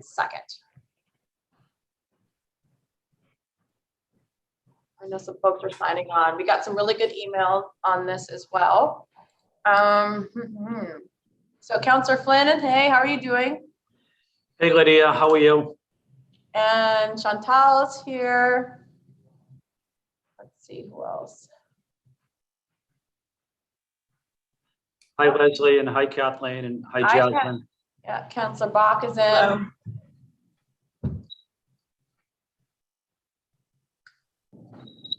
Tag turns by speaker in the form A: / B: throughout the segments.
A: second. I know some folks are signing on. We got some really good emails on this as well. So Councillor Flynn, hey, how are you doing?
B: Hey Lydia, how are you?
A: And Chantal is here. Let's see who else.
B: Hi Leslie, and hi Kathleen, and hi Jasmine.
A: Yeah, Councillor Bach is in.
C: Hello.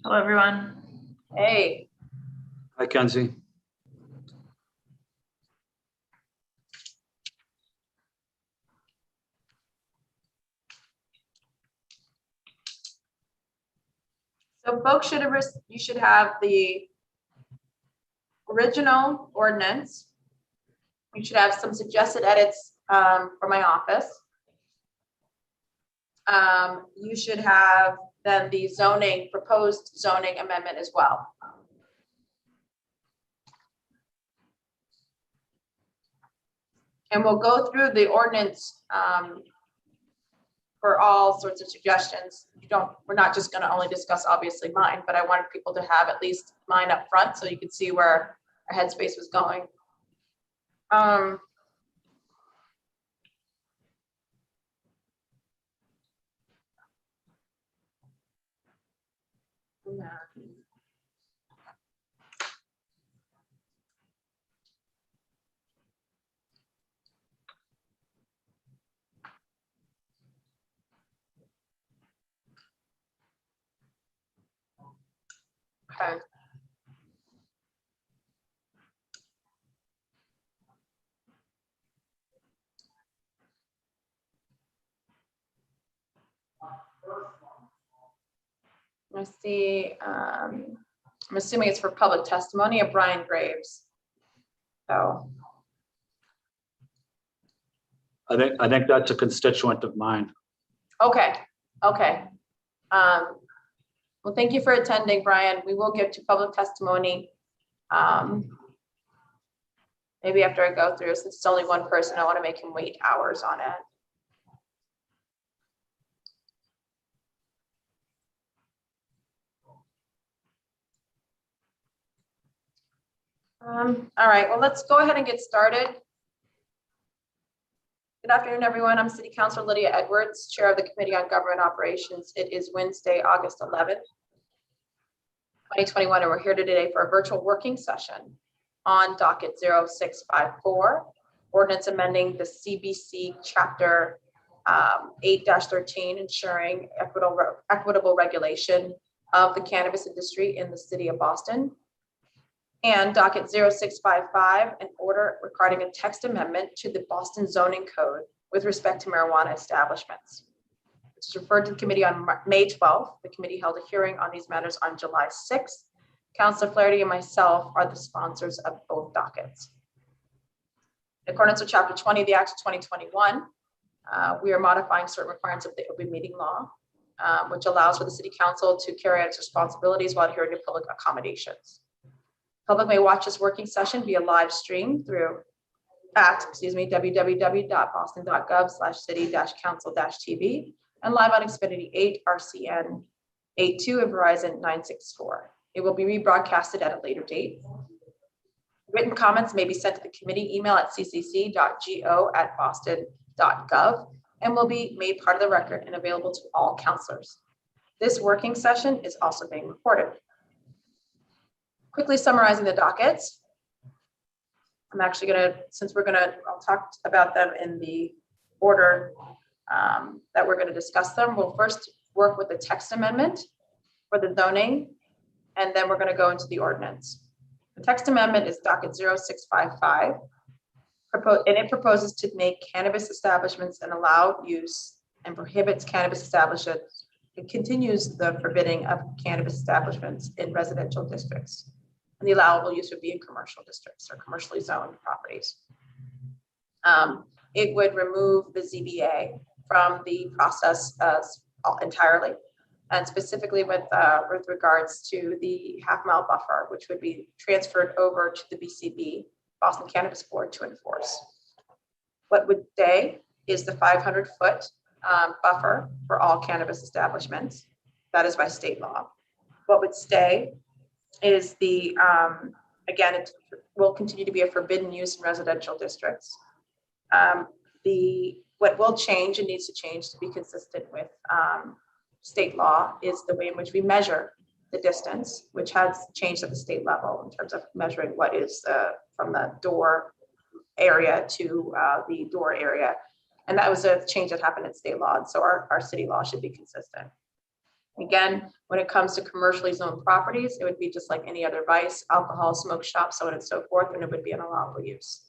C: Hello, everyone.
A: Hey.
B: Hi Kenzie.
A: So folks you should have the original ordinance. You should have some suggested edits for my office. You should have then the proposed zoning amendment as well. And we'll go through the ordinance for all sorts of suggestions. We're not just going to only discuss obviously mine, but I wanted people to have at least mine up front so you could see where our headspace was going. Okay. I see. I'm assuming it's for public testimony of Brian Graves. So
B: I think that's a constituent of mine.
A: okay. Well, thank you for attending, Brian. We will get to public testimony. Maybe after I go through, since it's only one person, I want to make him wait hours on it. All right, well, let's go ahead and get started. Good afternoon, everyone. I'm City Councilor Lydia Edwards, Chair of the Committee on Government Operations. It is Wednesday, August 11th, 2021, and we're here today for a virtual working session on docket 0654, ordinance amending the CBC chapter 8-13, ensuring equitable regulation of the cannabis industry in the city of Boston. And docket 0655, an order regarding a text amendment to the Boston zoning code with respect to marijuana establishments. It's referred to the committee on May 12th. The committee held a hearing on these matters on July 6th. Councilor Flaherty and myself are the sponsors of both dockets. In accordance with Chapter 20 of the Act of 2021, we are modifying certain requirements of the open meeting law, which allows for the City Council to carry out its responsibilities while adhering to public accommodations. Public may watch this working session via live stream at www.boston.gov/city-council-tv and live on Xfinity 8, RCN 82, and Verizon 964. It will be rebroadcasted at a later date. Written comments may be sent to the committee email at ccc.go@boston.gov and will be made part of the record and available to all councilors. This working session is also being recorded. Quickly summarizing the dockets. I'm actually I'll talk about them in the order that we're going to discuss them. We'll first work with the text amendment for the zoning, and then we're going to go into the ordinance. The text amendment is docket 0655, and it proposes to make cannabis establishments an allowed use and prohibits cannabis establishments. It continues the forbidding of cannabis establishments in residential districts. And the allowable use would be in commercial districts or commercially zoned properties. It would remove the ZBA from the process entirely, and specifically with regards to the half-mile buffer, which would be transferred over to the BCB, Boston Cannabis Board, to enforce. What would they? is the 500-foot buffer for all cannabis establishments. That is by state law. What would stay is the, again, it will continue to be a forbidden use in residential districts. What will change and needs to change to be consistent with state law is the way in which we measure the distance, which has changed at the state level in terms of measuring what is from the door area to the door area. And that was a change that happened in state law. And so our city law should be consistent. Again, when it comes to commercially zoned properties, it would be just like any other vice, alcohol, smoke shop, so on and so forth, and it would be an allowable use.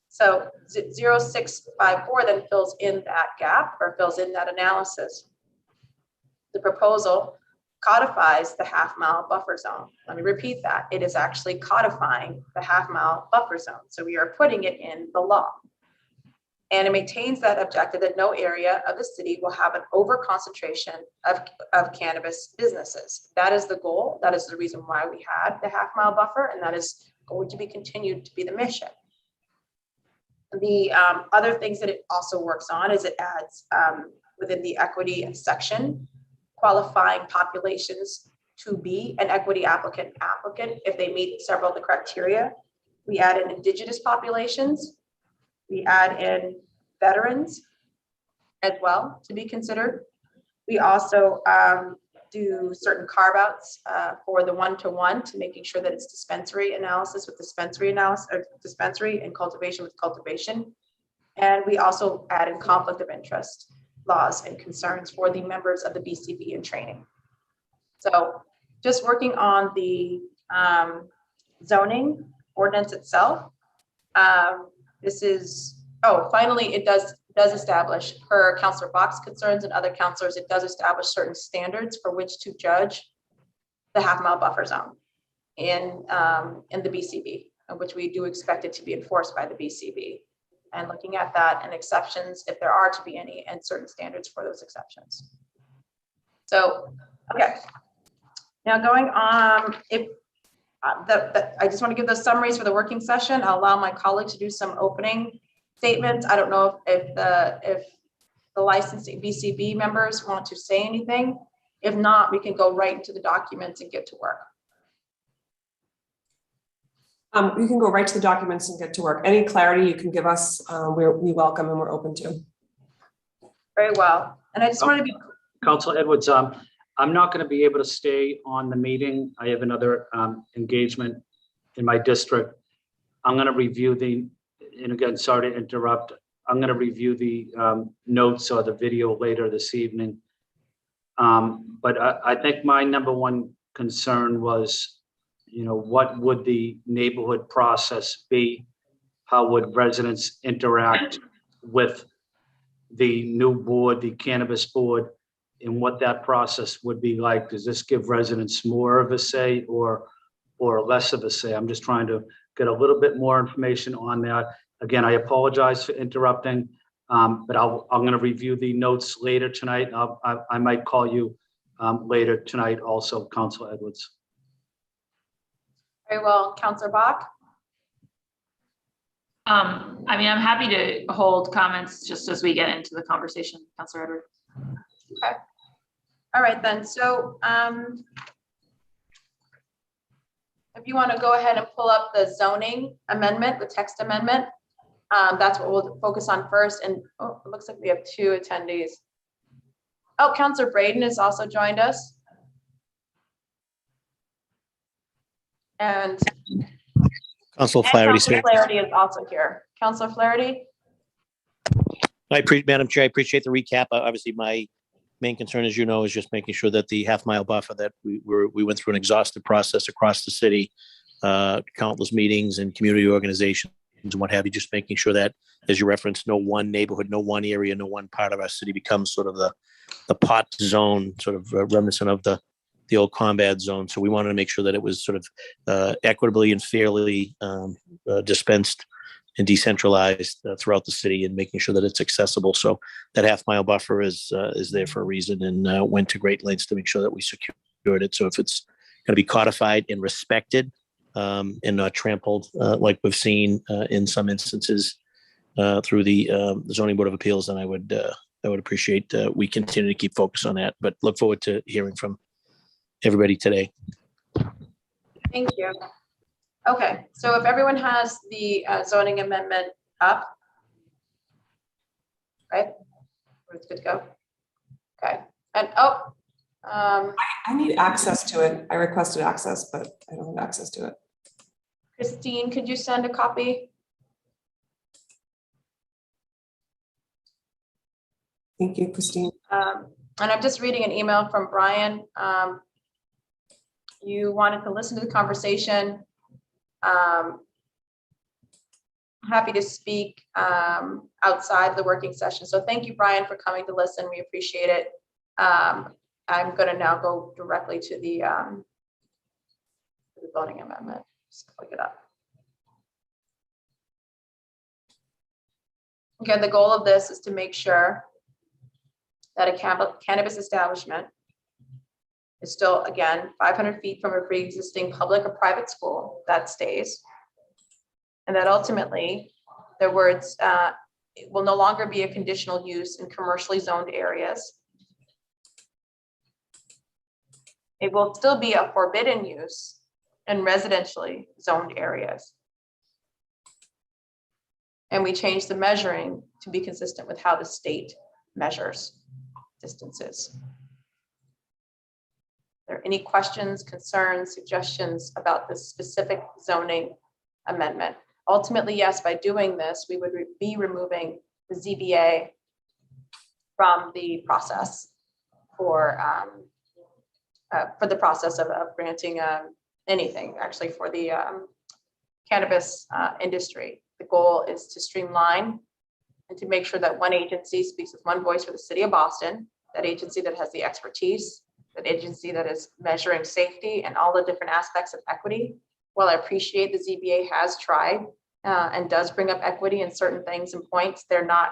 A: So 0654 then fills in that gap or fills in that analysis. The proposal codifies the half-mile buffer zone. Let me repeat that. It is actually codifying the half-mile buffer zone. So we are putting it in the law. And it maintains that objective that no area of the city will have an over-concentration of cannabis businesses. That is the goal. That is the reason why we had the half-mile buffer, and that is going to be continued to be the mission. The other things that it also works on is it adds within the equity section, qualifying populations to be an equity applicant if they meet several of the criteria. We add in indigenous populations. We add in veterans as well to be considered. We also do certain carve outs for the one-to-one to making sure that it's dispensary analysis with dispensary analysis, or dispensary and cultivation with cultivation. And we also add in conflict of interest laws and concerns for the members of the BCB in training. So just working on the zoning ordinance itself. This is, finally, it does establish, per Councillor Bach's concerns and other councillors, it does establish certain standards for which to judge the half-mile buffer zone in the BCB, which we do expect it to be enforced by the BCB. And looking at that and exceptions, if there are to be any, and certain standards for those exceptions. So, okay. Now going on, if I just want to give those summaries for the working session. I'll allow my colleagues to do some opening statements. I don't know if the licensed BCB members want to say anything. If not, we can go right into the documents and get to work.
D: You can go right to the documents and get to work. Any clarity you can give us, we welcome and we're open to.
A: Very well. And I just want to be.
B: Councilor Edwards, I'm not going to be able to stay on the meeting. I have another engagement in my district. I'm going to review and again, sorry to interrupt. I'm going to review the notes or the video later this evening. But I think my number one concern was, what would the neighborhood process be? How would residents interact with the new board, the cannabis board, and what that process would be like? Does this give residents more of a say or less of a say? I'm just trying to get a little bit more information on that. Again, I apologize for interrupting, but I'm going to review the notes later tonight. I might call you later tonight also, Councilor Edwards.
A: Very well, Councilor Bach.
C: I'm happy to hold comments just as we get into the conversation, Councilor Edwards.
A: Okay. All right then. So if you want to go ahead and pull up the zoning amendment, the text amendment, that's what we'll focus on first. And it looks like we have two attendees. Oh, Councilor Braden has also joined us. And
E: Councilor Flaherty's here.
A: Flaherty is also here. Councilor Flaherty.
E: Madam Chair, I appreciate the recap. Obviously, my main concern, as you know, is just making sure that the half-mile buffer, that we went through an exhaustive process across the city, countless meetings and community organizations and what have you, just making sure that, as you referenced, no one neighborhood, no one area, no one part of our city becomes sort of the pot zone, sort of reminiscent of the old combat zone. So we wanted to make sure that it was sort of equitably and fairly dispensed and decentralized throughout the city, and making sure that it's accessible. So that half-mile buffer is there for a reason, and went to great lengths to make sure that we secured it. So if it's going to be codified and respected and not trampled like we've seen in some instances through the zoning board of appeals, then I would appreciate we continue to keep focus on that. But look forward to hearing from everybody today.
A: Thank you. Okay, so if everyone has the zoning amendment up, right? We're good to go. Okay, and
D: I need access to it. I requested access, but I don't have access to it.
A: Christine, could you send a copy?
D: Thank you, Christine.
A: And I'm just reading an email from Brian. You wanted to listen to the conversation. Happy to speak outside the working session. So thank you, Brian, for coming to listen. We appreciate it. I'm going to now go directly to the voting amendment. Just click it up. Okay, the goal of this is to make sure that a cannabis establishment is still, again, 500 feet from a pre-existing public or private school. That stays. And that ultimately, the words, it will no longer be a conditional use in commercially zoned areas. It will still be a forbidden use in residentially zoned areas. And we change the measuring to be consistent with how the state measures distances. Are there any questions, concerns, suggestions about this specific zoning amendment? Ultimately, yes, by doing this, we would be removing the ZBA from the process for the process of granting anything, actually, for the cannabis industry. The goal is to streamline and to make sure that one agency speaks with one voice for the city of Boston, that agency that has the expertise, that agency that is measuring safety and all the different aspects of equity. While I appreciate the ZBA has tried and does bring up equity in certain things and points, they're not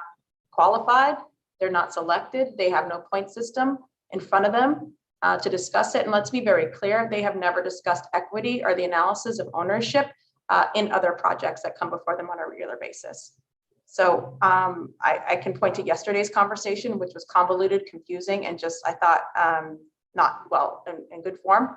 A: qualified, they're not selected, they have no point system in front of them to discuss it. And let's be very clear, they have never discussed equity or the analysis of ownership in other projects that come before them on a regular basis. So I can point to yesterday's conversation, which was convoluted, confusing, and just, I thought, not well in good form.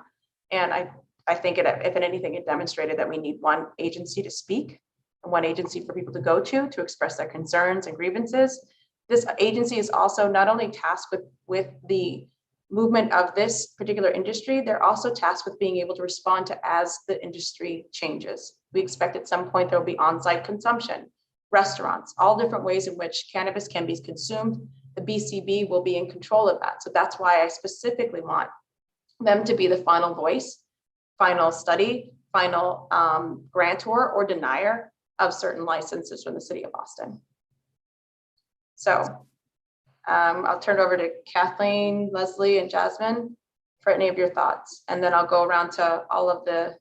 A: And I think if anything, it demonstrated that we need one agency to speak and one agency for people to go to express their concerns and grievances. This agency is also not only tasked with the movement of this particular industry, they're also tasked with being able to respond to as the industry changes. We expect at some point there will be on-site consumption, restaurants, all different ways in which cannabis can be consumed. The BCB will be in control of that. So that's why I specifically want them to be the final voice, final study, final grantor or denier of certain licenses from the city of Boston. So I'll turn it over to Kathleen, Leslie, and Jasmine for any of your thoughts. And then I'll go around to all of the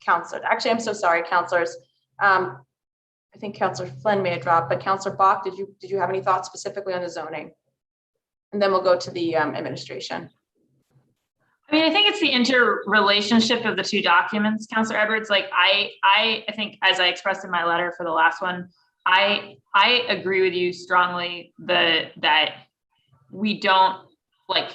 A: counselors. Actually, I'm so sorry, counselors. I think Councillor Flynn may have dropped, but Councillor Bach, did you have any thoughts specifically on the zoning? And then we'll go to the administration.
C: I mean, I think it's the interrelationship of the two documents, Councillor Edwards. Like I think, as I expressed in my letter for the last one, I agree with you strongly that we don't like.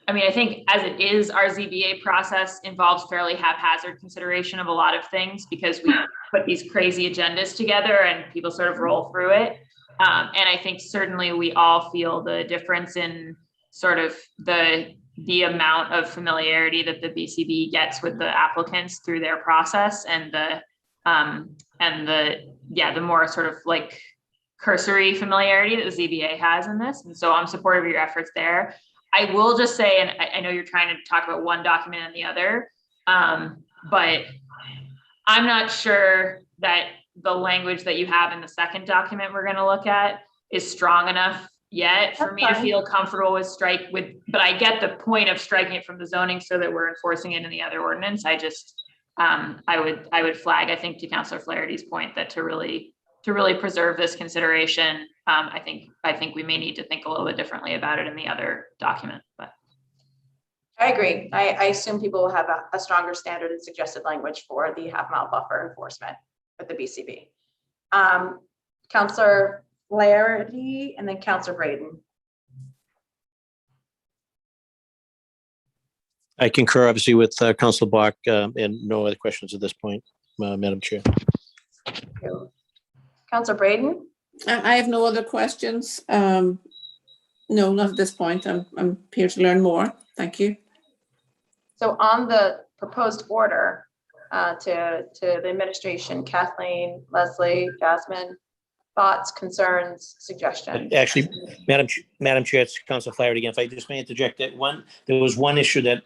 C: I mean, I think as it is, our ZBA process involves fairly haphazard consideration of a lot of things because we put these crazy agendas together and people sort of roll through it. And I think certainly we all feel the difference in sort of the amount of familiarity that the BCB gets with the applicants through their process and the more sort of like cursory familiarity that the ZBA has in this. And so I'm supportive of your efforts there. I will just say, and I know you're trying to talk about one document and the other, but I'm not sure that the language that you have in the second document we're going to look at is strong enough yet for me to feel comfortable with but I get the point of striking it from the zoning so that we're enforcing it in the other ordinance. I just, I would flag, I think, to Councillor Flaherty's point that to really preserve this consideration, I think we may need to think a little bit differently about it in the other document. But
A: I agree. I assume people will have a stronger standard and suggested language for the half-mile buffer enforcement with the BCB. Counselor Flaherty, and then Counselor Braden.
E: I concur obviously with Councilor Bach and no other questions at this point, Madam Chair.
A: Counselor Braden.
F: I have no other questions. No, not at this point. I'm here to learn more. Thank you.
A: So on the proposed order to the administration, Kathleen, Leslie, Jasmine, thoughts, concerns, suggestions?
E: Actually, Madam Chair, it's Councilor Flaherty again. If I just may interject that there was one issue that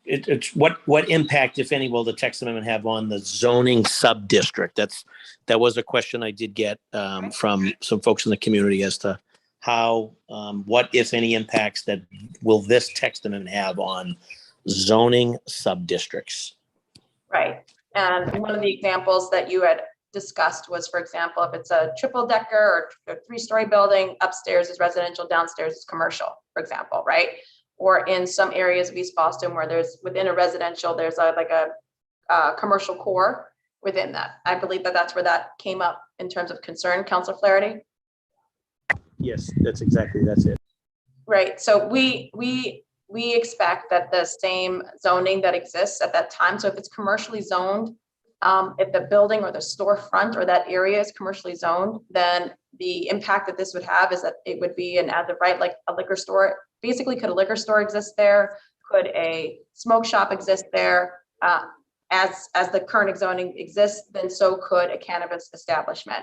E: it's what impact, if any, will the text amendment have on the zoning sub-district? That was a question I did get from some folks in the community as to how, what, if any, impacts that will this text amendment have on zoning sub-districts?
A: Right. And one of the examples that you had discussed was, for example, if it's a triple decker or a 3-story building, upstairs is residential, downstairs is commercial, for example, right? Or in some areas of East Boston where there's within a residential, there's a commercial core within that. I believe that that's where that came up in terms of concern, Councilor Flaherty.
E: Yes, that's it.
A: Right. So we expect that the same zoning that exists at that time. So if it's commercially zoned, if the building or the storefront or that area is commercially zoned, then the impact that this would have is that it would be an as of right, like a liquor store. Basically, could a liquor store exist there? Could a smoke shop exist there? As the current zoning exists, then so could a cannabis establishment.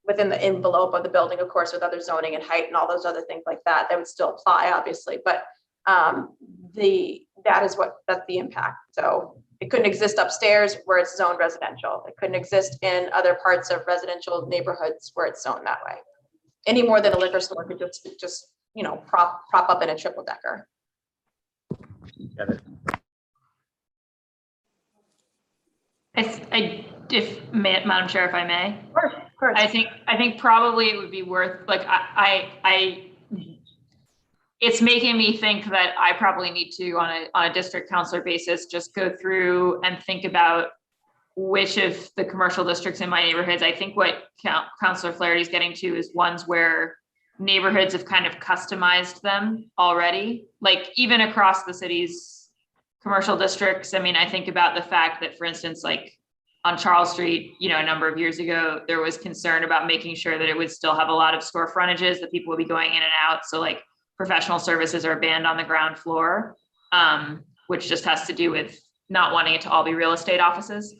A: Within the envelope of the building, of course, with other zoning and height and all those other things like that, that would still apply, obviously. But that's the impact. So it couldn't exist upstairs where it's zoned residential. It couldn't exist in other parts of residential neighborhoods where it's zoned that way. Any more than a liquor store could just prop up in a triple decker.
E: Got it.
C: Madam Chair, if I may.
A: Of course.
C: I think probably it would be worth, it's making me think that I probably need to, on a district councilor basis, just go through and think about which of the commercial districts in my neighborhoods. I think what Councilor Flaherty is getting to is ones where neighborhoods have kind of customized them already, like even across the city's commercial districts. I mean, I think about the fact that, for instance, like on Charles Street, a number of years ago, there was concern about making sure that it would still have a lot of store frontages that people would be going in and out. So like professional services are banned on the ground floor, which just has to do with not wanting it to all be real estate offices.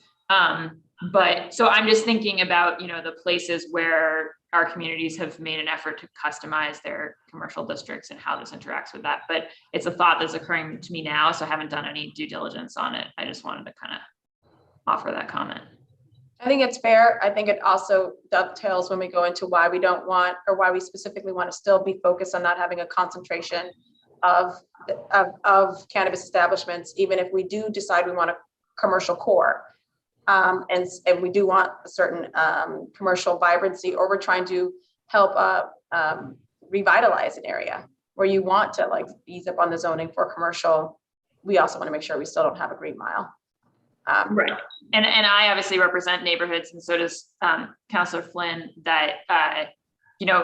C: But so I'm just thinking about, the places where our communities have made an effort to customize their commercial districts and how this interacts with that. But it's a thought that's occurring to me now, so I haven't done any due diligence on it. I just wanted to kind of offer that comment.
A: I think it's fair. I think it also dovetails when we go into why we don't want, or why we specifically want to still be focused on not having a concentration of cannabis establishments, even if we do decide we want a commercial core. And we do want a certain commercial vibrancy, or we're trying to help revitalize an area where you want to ease up on the zoning for commercial. We also want to make sure we still don't have a green mile.
C: Right. And I obviously represent neighborhoods, and so does Councilor Flynn, that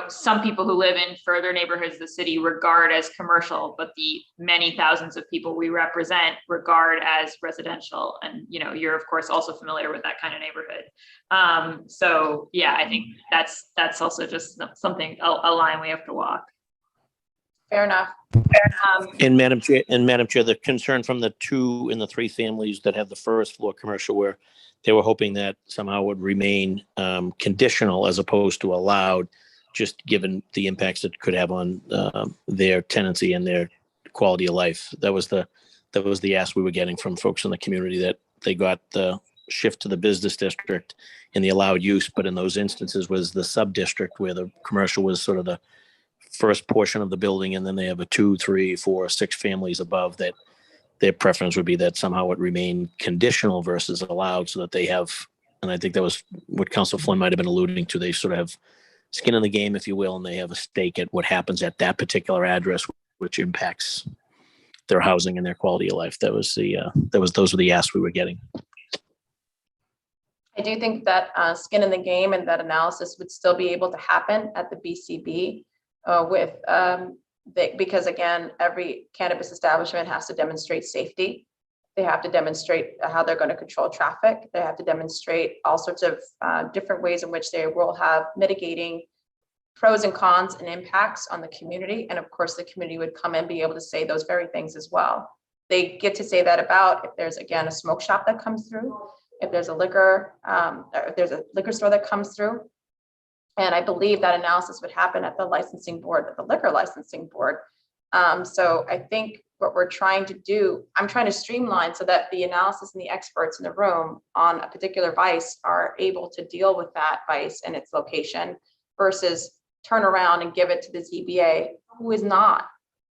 C: some people who live in further neighborhoods of the city regard as commercial, but the many thousands of people we represent regard as residential. And you're of course also familiar with that kind of neighborhood. So yeah, I think that's also just something, a line we have to walk.
A: Fair enough.
E: And Madam Chair, the concern from the 2 and the 3 families that have the first floor commercial, where they were hoping that somehow would remain conditional as opposed to allowed, just given the impacts it could have on their tenancy and their quality of life. That was the ask we were getting from folks in the community, that they got the shift to the business district and the allowed use, but in those instances was the sub district where the commercial was sort of the first portion of the building, and then they have a 2, 3, 4, 6 families above, that their preference would be that somehow it remain conditional versus allowed, so that they have, and I think that was what Councilor Flynn might have been alluding to, they sort of have skin in the game, if you will, and they have a stake at what happens at that particular address, which impacts their housing and their quality of life. Those were the asks we were getting.
A: I do think that skin in the game and that analysis would still be able to happen at the BCB because again, every cannabis establishment has to demonstrate safety. They have to demonstrate how they're going to control traffic. They have to demonstrate all sorts of different ways in which they will have mitigating pros and cons and impacts on the community. And of course, the community would come and be able to say those very things as well. They get to say that about if there's, again, a smoke shop that comes through, if there's a liquor, if there's a liquor store that comes through. And I believe that analysis would happen at the licensing board, at the liquor licensing board. So I think what we're trying to do, I'm trying to streamline so that the analysis and the experts in the room on a particular vice are able to deal with that vice and its location versus turn around and give it to the ZBA, who is not.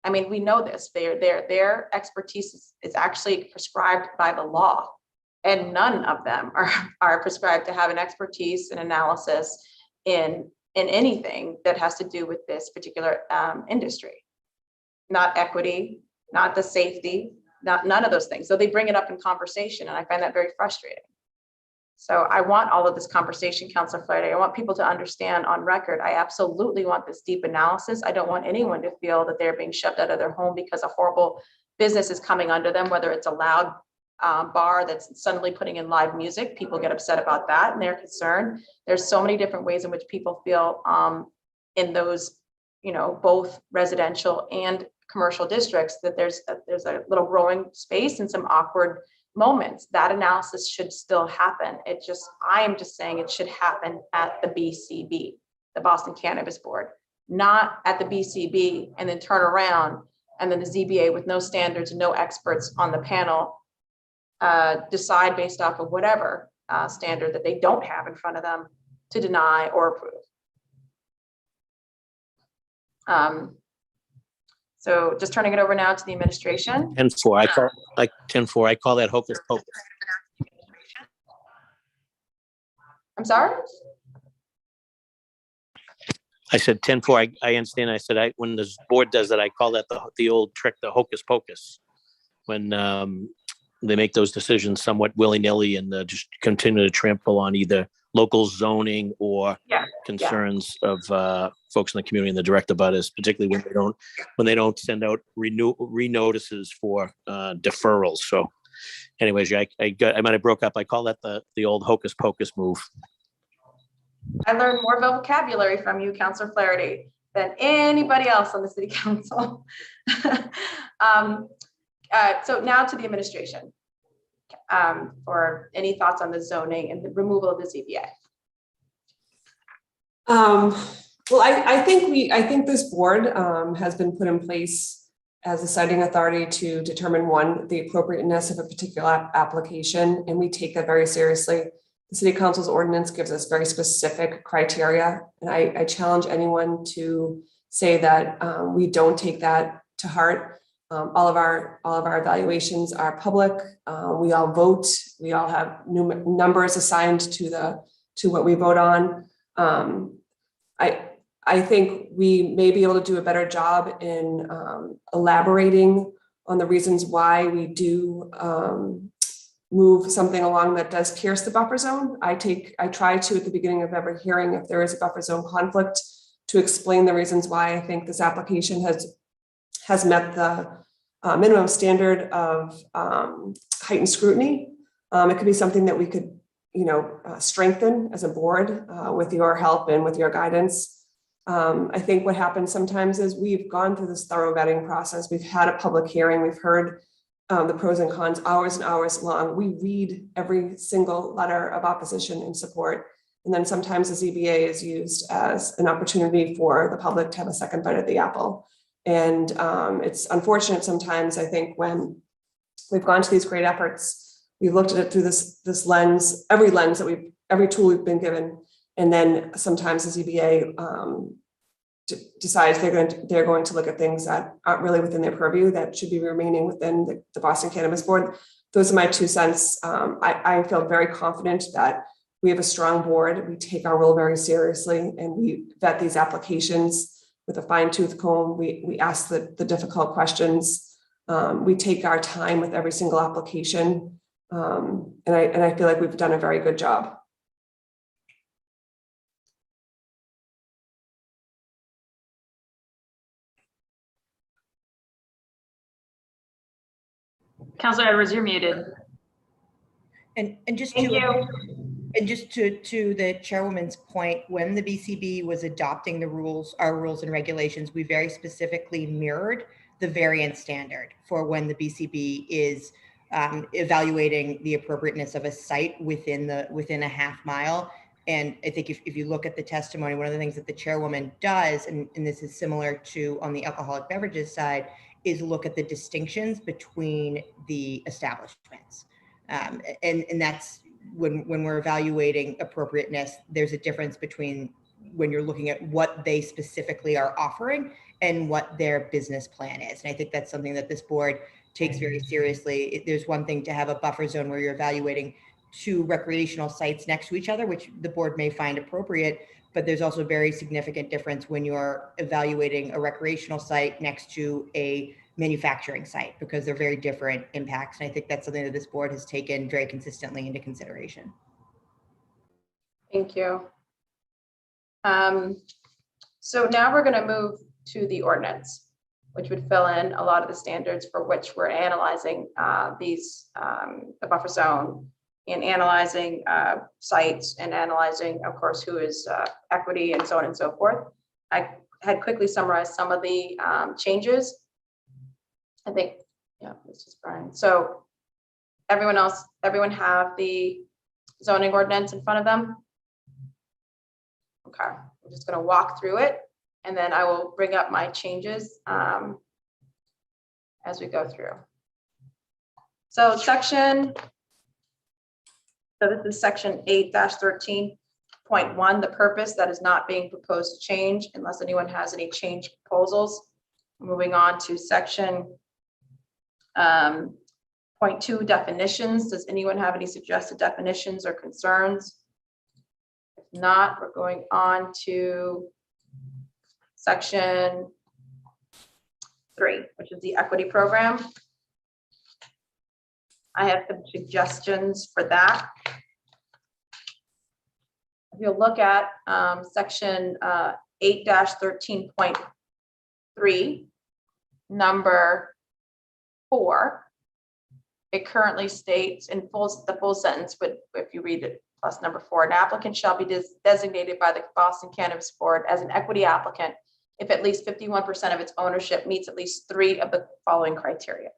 A: I mean, we know this, their expertise is actually prescribed by the law, and none of them are prescribed to have an expertise and analysis in anything that has to do with this particular industry. Not equity, not the safety, none of those things. So they bring it up in conversation, and I find that very frustrating. So I want all of this conversation, Councilor Flaherty. I want people to understand on record. I absolutely want this deep analysis. I don't want anyone to feel that they're being shoved out of their home because a horrible business is coming under them, whether it's a loud bar that's suddenly putting in live music. People get upset about that and they're concerned. There's so many different ways in which people feel in those, both residential and commercial districts, that there's a little growing space and some awkward moments. That analysis should still happen. I am just saying it should happen at the BCB, the Boston Cannabis Board, not at the BCB and then turn around and then the ZBA with no standards, no experts on the panel decide based off of whatever standard that they don't have in front of them to deny or approve. So just turning it over now to the administration.
E: 10-4, I call that hocus pocus.
A: I'm sorry?
E: I said 10-4, I understand. I said, when the board does that, I call that the old trick, the hocus pocus. When they make those decisions somewhat willy-nilly and just continue to trample on either local zoning or concerns of folks in the community and the direct abutters, particularly when they don't send out re-notices for deferrals. So anyways, I might have broke up. I call that the old hocus pocus move.
A: I learned more vocabulary from you, Councilor Flaherty, than anybody else on the city council. So now to the administration for any thoughts on the zoning and the removal of the ZBA.
D: Well, I think this board has been put in place as a citing authority to determine the appropriateness of a particular application, and we take that very seriously. The city council's ordinance gives us very specific criteria, and I challenge anyone to say that we don't take that to heart. All of our evaluations are public. We all vote. We all have numbers assigned to what we vote on. I think we may be able to do a better job in elaborating on the reasons why we do move something along that does pierce the buffer zone. I try to, at the beginning of every hearing, if there is a buffer zone conflict, to explain the reasons why I think this application has met the minimum standard of heightened scrutiny. It could be something that we could, strengthen as a board with your help and with your guidance. I think what happens sometimes is we've gone through this thorough vetting process. We've had a public hearing. We've heard the pros and cons hours and hours long. We read every single letter of opposition and support. And then sometimes the ZBA is used as an opportunity for the public to have a second bite at the apple. And it's unfortunate sometimes, I think, when we've gone to these great efforts, we've looked at it through this lens, every tool we've been given. And then sometimes the ZBA decides they're going to look at things that aren't really within their purview, that should be remaining within the Boston Cannabis Board. Those are my 2 cents. I feel very confident that we have a strong board. We take our role very seriously, and we vet these applications with a fine-tooth comb. We ask the difficult questions. We take our time with every single application. And I feel like we've done a very good job.
C: Counselor Edwards, you're muted.
G: And just
C: Thank
G: to
C: you.
G: and just to the chairwoman's point, when the BCB was adopting the rules, our rules and regulations, we very specifically mirrored the variance standard for when the BCB is evaluating the appropriateness of a site within a half mile. And I think if you look at the testimony, one of the things that the chairwoman does, and this is similar to on the alcoholic beverages side, is look at the distinctions between the establishments. And that's when we're evaluating appropriateness, there's a difference between when you're looking at what they specifically are offering and what their business plan is. And I think that's something that this board takes very seriously. There's one thing to have a buffer zone where you're evaluating two recreational sites next to each other, which the board may find appropriate, but there's also a very significant difference when you're evaluating a recreational site next to a manufacturing site, because they're very different impacts. And I think that's something that this board has taken very consistently into consideration.
A: Thank you. So now we're going to move to the ordinance, which would fill in a lot of the standards for which we're analyzing the buffer zone, and analyzing sites, and analyzing, of course, who is equity, and so on and so forth. I had quickly summarized some of the changes. I think, yeah, this is Brian. So everyone have the zoning ordinance in front of them? Okay, I'm just going to walk through it, and then I will bring up my changes as we go through. So this is section 8-13.1, the purpose that is not being proposed to change unless anyone has any change proposals. Moving on to section 0.2, definitions. Does anyone have any suggested definitions or concerns? If not, we're going on to section 3, which is the equity program. I have some suggestions for that. If you look at section 8-13.3, number 4, it currently states in the full sentence, but if you read it plus number 4, an applicant shall be designated by the Boston Cannabis Board as an equity applicant if at least 51% of its ownership meets at least 3 of the following criteria.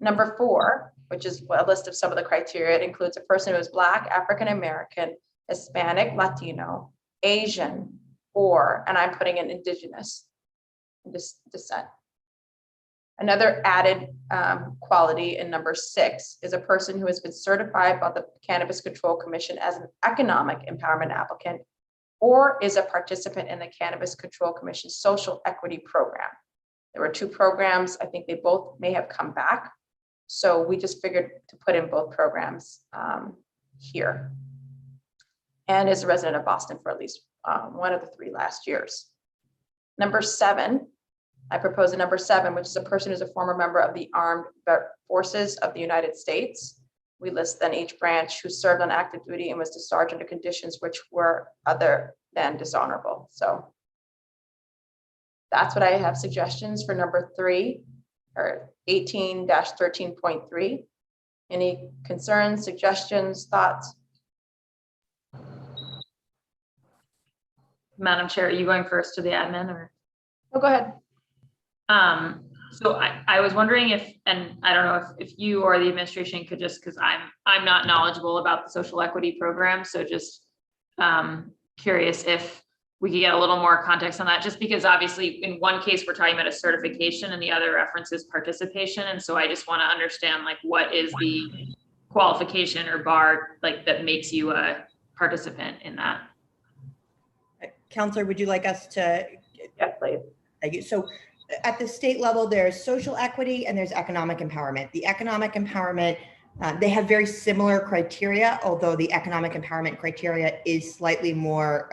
A: Number 4, which is a list of some of the criteria, it includes a person who is Black, African American, Hispanic, Latino, Asian, or, and I'm putting in indigenous descent. Another added quality in number 6 is a person who has been certified by the Cannabis Control Commission as an economic empowerment applicant, or is a participant in the Cannabis Control Commission social equity program. There were 2 programs. I think they both may have come back. So we just figured to put in both programs here. And is a resident of Boston for at least one of the 3 last years. Number 7, I propose a number 7, which is a person who's a former member of the Armed Forces of the United States. We list then each branch who served on active duty and was discharged under conditions which were other than dishonorable. So that's what I have suggestions for number 3, or 18-13.3. Any concerns, suggestions, thoughts?
C: Madam Chair, are you going first to the admin, or?
A: Oh, go ahead.
C: So I was wondering if, and I don't know if you or the administration could just, because I'm not knowledgeable about the social equity program, so just curious if we could get a little more context on that, just because obviously in one case we're talking about a certification and the other references participation. And so I just want to understand, like, what is the qualification or bar, like, that makes you a participant in that?
G: Counselor, would you like us to?
A: Yes, please.
G: Thank you. So at the state level, there's social equity and there's economic empowerment. The economic empowerment, they have very similar criteria, although the economic empowerment criteria is slightly more,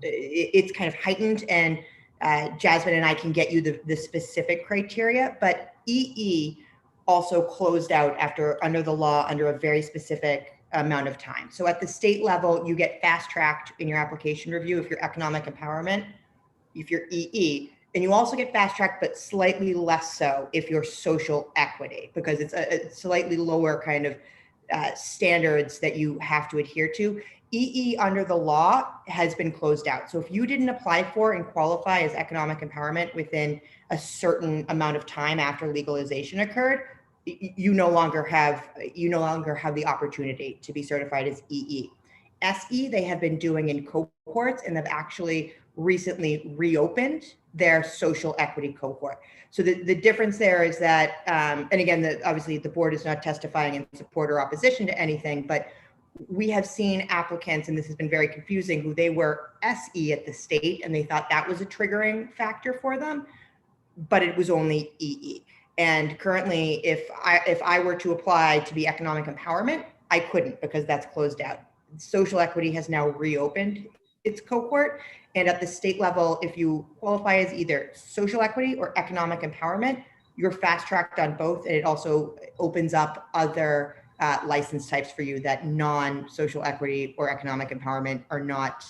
G: it's kind of heightened, and Jasmine and I can get you the specific criteria, but EE also closed out under the law under a very specific amount of time. So at the state level, you get fast tracked in your application review if you're economic empowerment. If you're EE, And you also get fast track, but slightly less so if you're social equity, because it's a slightly lower kind of standards that you have to adhere to. EE under the law has been closed out. So if you didn't apply for and qualify as economic empowerment within a certain amount of time after legalization occurred, you no longer have the opportunity to be certified as EE. SE they have been doing in cohorts, and they've actually recently reopened their social equity cohort. So the difference there is that, and again, obviously the board is not testifying in support or opposition to anything, but we have seen applicants, and this has been very confusing, who they were SE at the state and they thought that was a triggering factor for them, but it was only EE. And currently, if I were to apply to be economic empowerment, I couldn't, because that's closed out. Social equity has now reopened its cohort. And at the state level, if you qualify as either social equity or economic empowerment, you're fast tracked on both. And it also opens up other license types for you that non-social equity or economic empowerment are not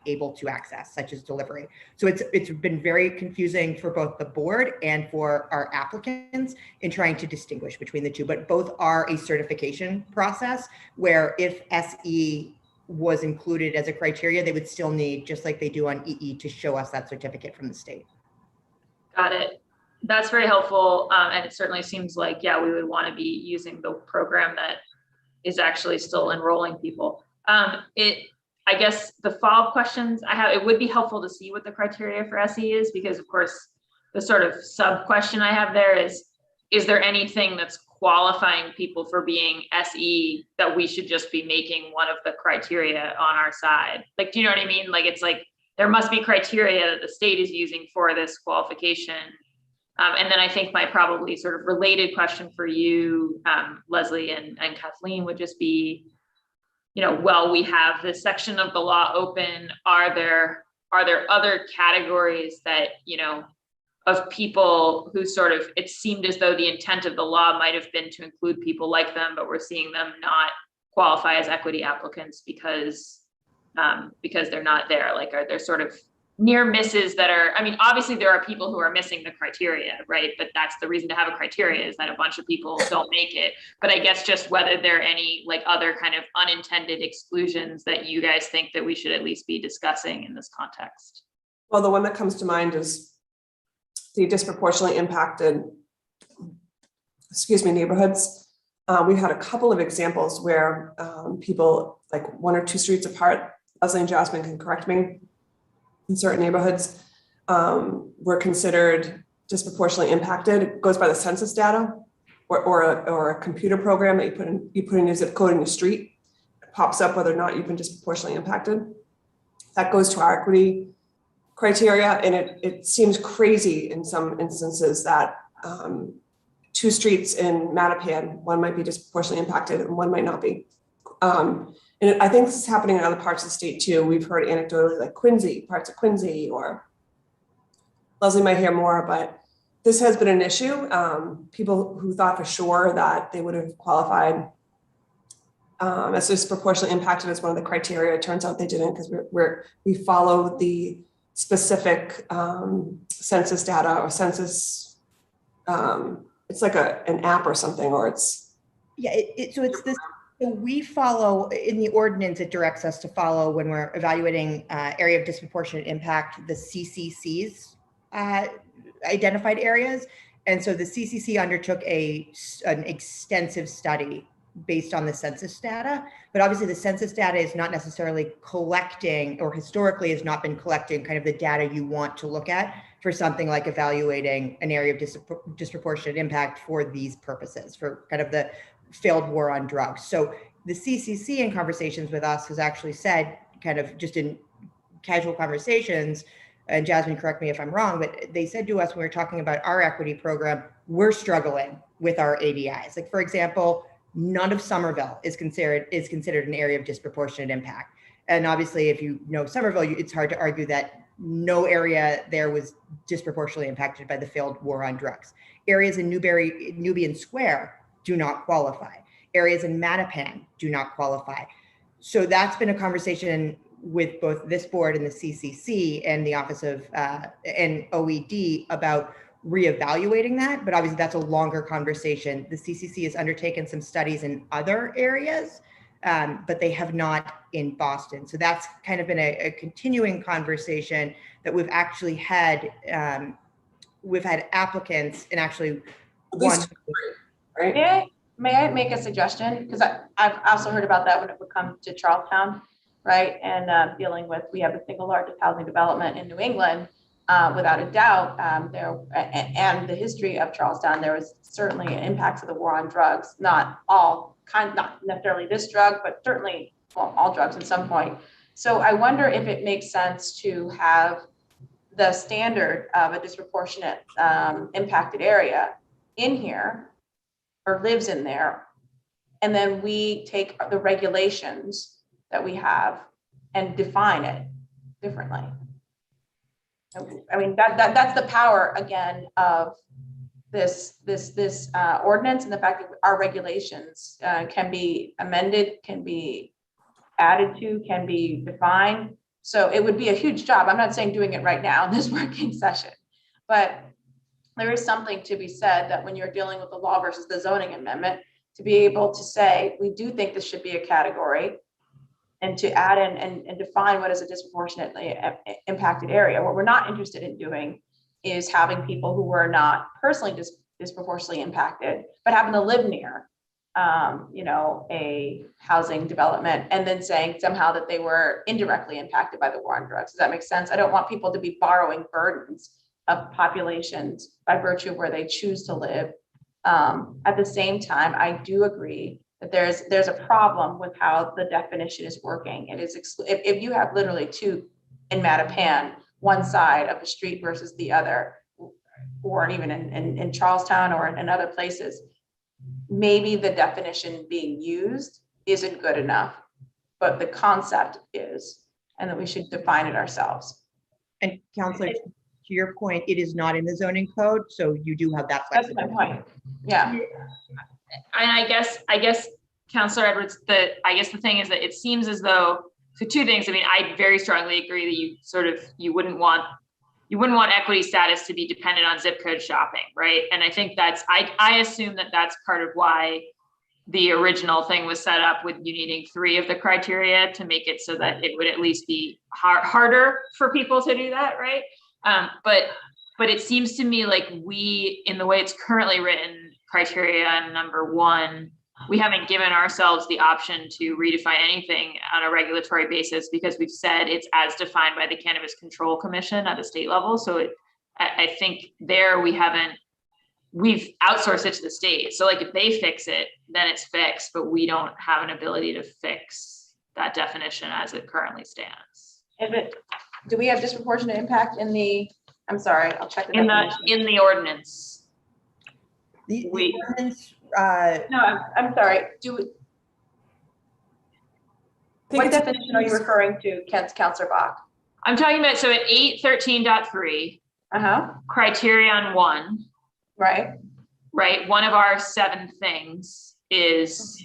G: able to access, such as delivery. So it's been very confusing for both the board and for our applicants in trying to distinguish between the two, but both are a certification process where if SE was included as a criteria, they would still need, just like they do on EE, to show us that certificate from the state. Got it.
C: That's very helpful. And it certainly seems like, yeah, we would want to be using the program that is actually still enrolling people. I guess the follow-up questions I have, it would be helpful to see what the criteria for SE is, because of course, the sort of sub question I have there is there anything that's qualifying people for being SE that we should just be making one of the criteria on our side? Like, do you know what I mean? Like, it's like, there must be criteria that the state is using for this qualification. And then I think my probably sort of related question for you, Leslie and Kathleen, would just be, well, we have this section of the law open. Are there other categories that, of people who sort of, it seemed as though the intent of the law might have been to include people like them, but we're seeing them not qualify as equity applicants because they're not there? Like, are there sort of near misses that are, I mean, obviously there are people who are missing the criteria, right? But that's the reason to have a criteria, is that a bunch of people don't make it. But I guess just whether there are any like other kind of unintended exclusions that you guys think that we should at least be discussing in this context.
D: Well, the one that comes to mind is the disproportionately impacted, neighborhoods. We've had a couple of examples where people, like 1 or 2 streets apart, Leslie and Jasmine can correct me, in certain neighborhoods were considered disproportionately impacted. It goes by the census data or a computer program that you put in your zip code in your street. It pops up whether or not you've been disproportionately impacted. That goes to our equity criteria, and it seems crazy in some instances that 2 streets in Mattapan, one might be disproportionately impacted and one might not be. And I think this is happening in other parts of the state too. We've heard anecdotally, like Quincy, parts of Quincy, or Leslie might hear more, but this has been an issue. People who thought for sure that they would have qualified as disproportionately impacted as one of the criteria, it turns out they didn't, because we follow the specific census data or census. It's like an app or something, or it's.
G: Yeah, so it's this. So we follow in the ordinance, it directs us to follow when we're evaluating area of disproportionate impact, the CCC's identified areas. And so the CCC undertook an extensive study based on the census data, but obviously the census data is not necessarily collecting, or historically has not been collecting kind of the data you want to look at for something like evaluating an area of disproportionate impact for these purposes, for kind of the failed war on drugs. So the CCC in conversations with us has actually said, kind of just in casual conversations, and Jasmine, correct me if I'm wrong, but they said to us when we were talking about our equity program, we're struggling with our ADIs. Like, for example, none of Somerville is considered an area of disproportionate impact. And obviously, if you know Somerville, it's hard to argue that no area there was disproportionately impacted by the failed war on drugs. Areas in Nubian Square do not qualify. Areas in Mattapan do not qualify. So that's been a conversation with both this board and the CCC and the Office of and OED about reevaluating that, but obviously that's a longer conversation. The CCC has undertaken some studies in other areas, but they have not in Boston. So that's kind of been a continuing conversation that we've actually had. We've had applicants and actually one.
D: Right?
A: May I make a suggestion? Because I've also heard about that when it would come to Charlestown, right? And dealing with, we have the single largest housing development in New England, without a doubt. And the history of Charlestown, there was certainly impacts of the war on drugs, not necessarily this drug, but certainly all drugs at some point. So I wonder if it makes sense to have the standard of a disproportionate impacted area in here, or lives in there, and then we take the regulations that we have and define it differently. I mean, that's the power again of this ordinance, and the fact that our regulations can be amended, can be added to, can be defined. So it would be a huge job. I'm not saying doing it right now in this working session, but there is something to be said that when you're dealing with the law versus the zoning amendment, to be able to say, we do think this should be a category, and to add in and define what is a disproportionately impacted area. What we're not interested in doing is having people who were not personally disproportionately impacted, but happen to live near, a housing development, and then saying somehow that they were indirectly impacted by the war on drugs. Does that make sense? I don't want people to be borrowing burdens of populations by virtue of where they choose to live. At the same time, I do agree that there's a problem with how the definition is working. It is if you have literally two in Mattapan, one side of the street versus the other, or even in Charlestown or in other places, maybe the definition being used isn't good enough, but the concept is, and that we should define it ourselves.
G: And Councillor, to your point, it is not in the zoning code, so you do have that
A: That's my
G: flexibility.
A: point. Yeah.
C: And I guess, Councillor Edwards, the thing is that it seems as though, so two things. I mean, I very strongly agree that you wouldn't want equity status to be dependent on zip code shopping, right? And I think I assume that that's part of why the original thing was set up with you needing 3 of the criteria to make it so that it would at least be harder for people to do that, right? But it seems to me like we, in the way it's currently written, criteria number 1, we haven't given ourselves the option to redefine anything on a regulatory basis, because we've said it's as defined by the Cannabis Control Commission at the state level. So I think we've outsourced it to the state. So like if they fix it, then it's fixed, but we don't have an ability to fix that definition as it currently stands.
A: Do we have disproportionate impact in the, I'm sorry, I'll check the definition.
C: In the ordinance.
G: The ordinance,
A: No, I'm sorry. What definition are you referring to, Councillor Bach?
C: I'm talking about, so at 813.3, criterion 1.
A: Right.
C: Right. One of our 7 things is,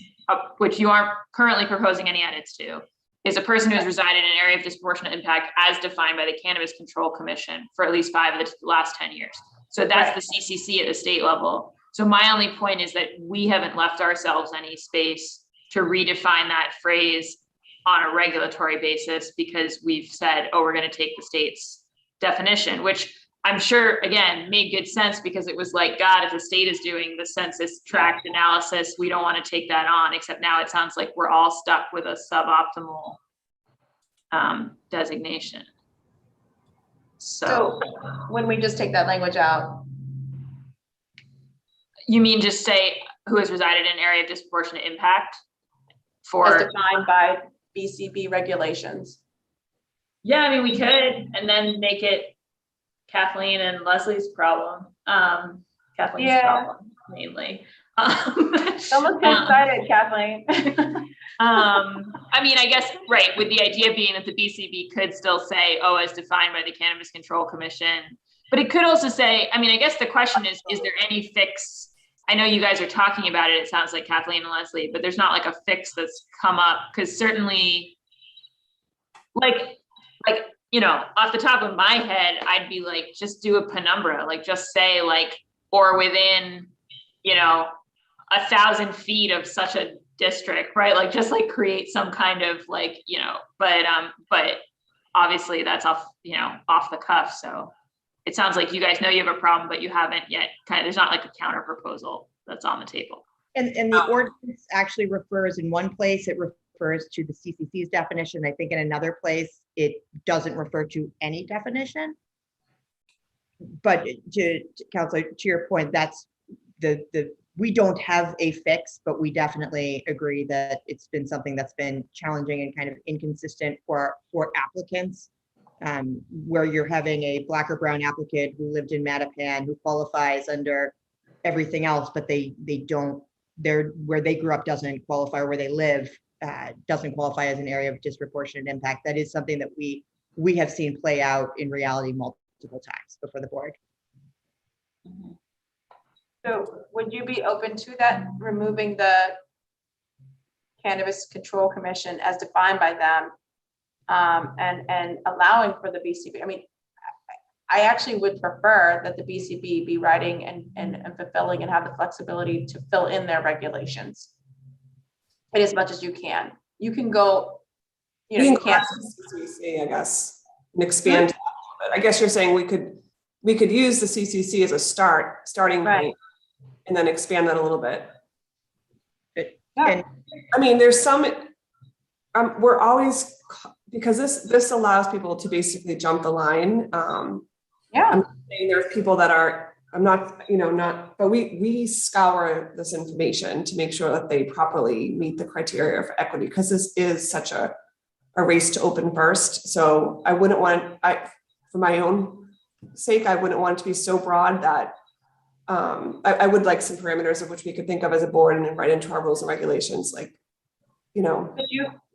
C: which you aren't currently proposing any edits to, is a person who has resided in an area of disproportionate impact as defined by the Cannabis Control Commission for at least 5 of the last 10 years. So that's the CCC at the state level. So my only point is that we haven't left ourselves any space to redefine that phrase on a regulatory basis, because we've said, oh, we're going to take the state's definition, which I'm sure, again, made good sense, because it was like, God, if the state is doing the census tract analysis, we don't want to take that on, except now it sounds like we're all stuck with a suboptimal designation.
A: So when we just take that language out.
C: You mean just say who has resided in an area of disproportionate impact? For
A: As defined by BCB regulations.
C: Yeah, I mean, we could, and then make it Kathleen and Leslie's problem. Kathleen's problem, mainly.
A: Someone's excited, Kathleen.
C: I mean, I guess, right, with the idea being that the BCB could still say, oh, as defined by the Cannabis Control Commission. But it could also say, I mean, I guess the question is there any fix? I know you guys are talking about it, it sounds like Kathleen and Leslie, but there's not like a fix that's come up, because certainly like, you know, off the top of my head, I'd be like, just do a penumbra, like just say like, or within, you know, 1,000 feet of such a district, right? Like just like create some kind of like, you know, but obviously that's off, you know, off the cuff. So it sounds like you guys know you have a problem, but you haven't yet there's not like a counter proposal that's on the table.
G: And the ordinance actually refers, in one place, it refers to the CCC's definition. I think in another place, it doesn't refer to any definition. But to Counselor, to your point, that's we don't have a fix, but we definitely agree that it's been something that's been challenging and kind of inconsistent for applicants, where you're having a Black or brown applicant who lived in Mattapan, who qualifies under everything else, but they don't, where they grew up doesn't qualify, or where they live doesn't qualify as an area of disproportionate impact. That is something that we have seen play out in reality multiple times before the board.
A: So would you be open to that, removing the Cannabis Control Commission as defined by them, and allowing for the BCB? I mean, I actually would prefer that the BCB be writing and fulfilling and have the flexibility to fill in their regulations in as much as you can. You can go, you know, you can't.
D: CCC, I guess, and expand. I guess you're saying we could use the CCC as a starting
A: Right.
D: point, and then expand that a little bit.
G: And
D: I mean, there's some, we're always, because this allows people to basically jump the line.
A: Yeah.
D: I'm saying there's people that are, I'm not, you know, not, but we scour this information to make sure that they properly meet the criteria for equity, because this is such a race to open first. So I wouldn't want, for my own sake, I wouldn't want it to be so broad that I would like some parameters of which we could think of as a board and then write into our rules and regulations, like, you know.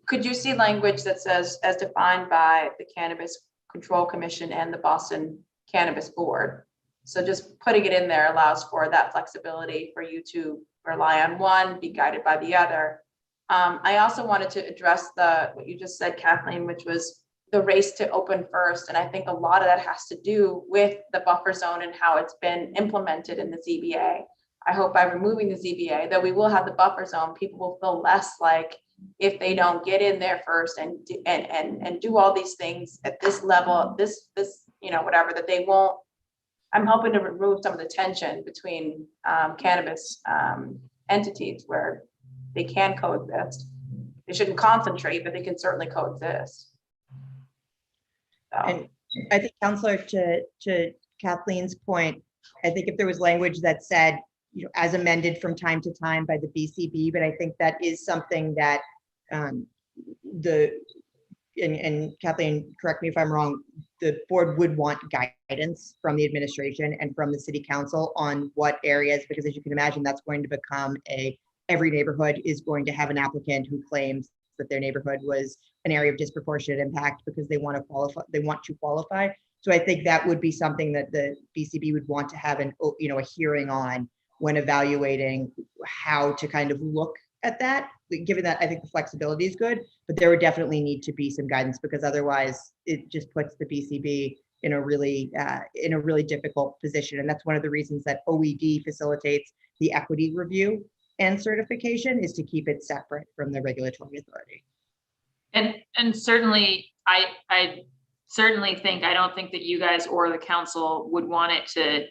A: Could you see language that says, as defined by the Cannabis Control Commission and the Boston Cannabis Board? So just putting it in there allows for that flexibility for you to rely on one, be guided by the other. I also wanted to address what you just said, Kathleen, which was the race to open first. And I think a lot of that has to do with the buffer zone and how it's been implemented in the ZBA. I hope by removing the ZBA, though we will have the buffer zone, people will feel less like, if they don't get in there first and do all these things at this level, this, you know, whatever, that they won't. I'm hoping to remove some of the tension between cannabis entities where they can coexist. They shouldn't concentrate, but they can certainly coexist. So.
G: And I think, Counselor, to Kathleen's point, I think if there was language that said, you know, as amended from time to time by the BCB, but I think that is something that and Kathleen, correct me if I'm wrong, the board would want guidance from the administration and from the city council on what areas, because as you can imagine, that's going to become every neighborhood is going to have an applicant who claims that their neighborhood was an area of disproportionate impact because they want to qualify. So I think that would be something that the BCB would want to have a hearing on when evaluating how to kind of look at that. Given that I think the flexibility is good, but there would definitely need to be some guidance, because otherwise it just puts the BCB in a really difficult position. And that's one of the reasons that OED facilitates the equity review and certification, is to keep it separate from the regulatory authority.
C: And certainly, I certainly think, I don't think that you guys or the council would want to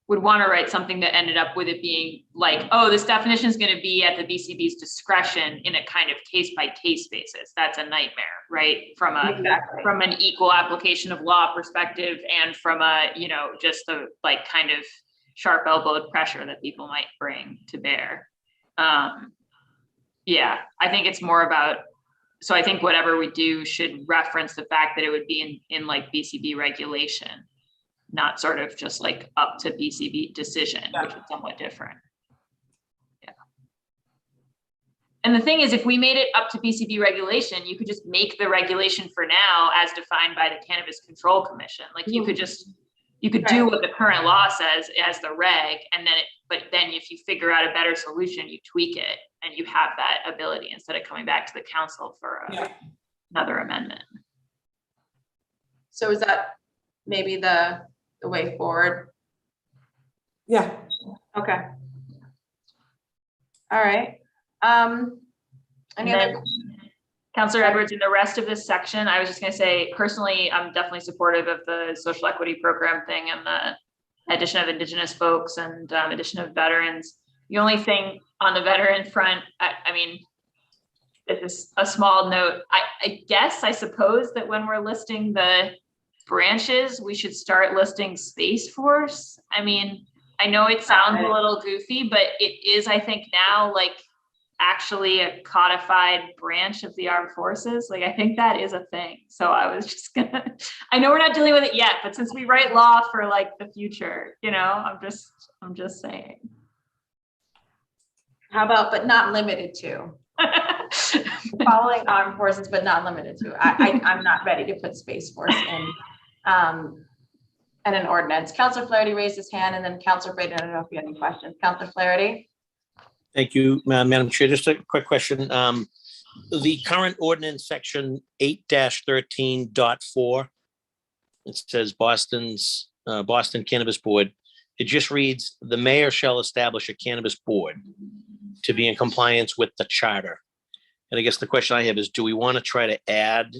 C: write something that ended up with it being like, oh, this definition is going to be at the BCB's discretion in a kind of case-by-case basis. That's a nightmare, right? From an equal application of law perspective, and from a, just the like kind of sharp elbowed pressure that people might bring to bear. Yeah, I think it's more about, so I think whatever we do should reference the fact that it would be in like BCB regulation, not sort of just like up to BCB decision, which is somewhat different. Yeah. And the thing is, if we made it up to BCB regulation, you could just make the regulation for now as defined by the Cannabis Control Commission. Like you could do what the current law says as the reg, and then but then if you figure out a better solution, you tweak it, and you have that ability instead of coming back to the council for another amendment.
A: So is that maybe the way forward?
D: Yeah,
A: Okay. All right. Any
C: And
A: other?
C: then Councillor Edwards, in the rest of this section, I was just gonna say, personally, I'm definitely supportive of the social equity program thing and the addition of Indigenous folks and addition of veterans. The only thing on the veteran front, I mean, this is a small note. I guess, I suppose that when we're listing the branches, we should start listing Space Force. I mean, I know it sounds a little goofy, but it is, I think now, like, actually a codified branch of the armed forces. Like, I think that is a thing. So I was just gonna, I know we're not dealing with it yet, but since we write law for like the future, you know, I'm just saying.
A: How about, but not limited to? Following armed forces, but not limited to. I'm not ready to put Space Force in an ordinance. Councillor Flaherty raised his hand, and then Councillor Brayden, I don't know if you have any questions. Councillor Flaherty.
E: Thank you, Madam Chair. Just a quick question. The current ordinance section 8-13.4, it says Boston Cannabis Board. It just reads, the mayor shall establish a cannabis board to be in compliance with the charter. And I guess the question I have is, do we want to try to add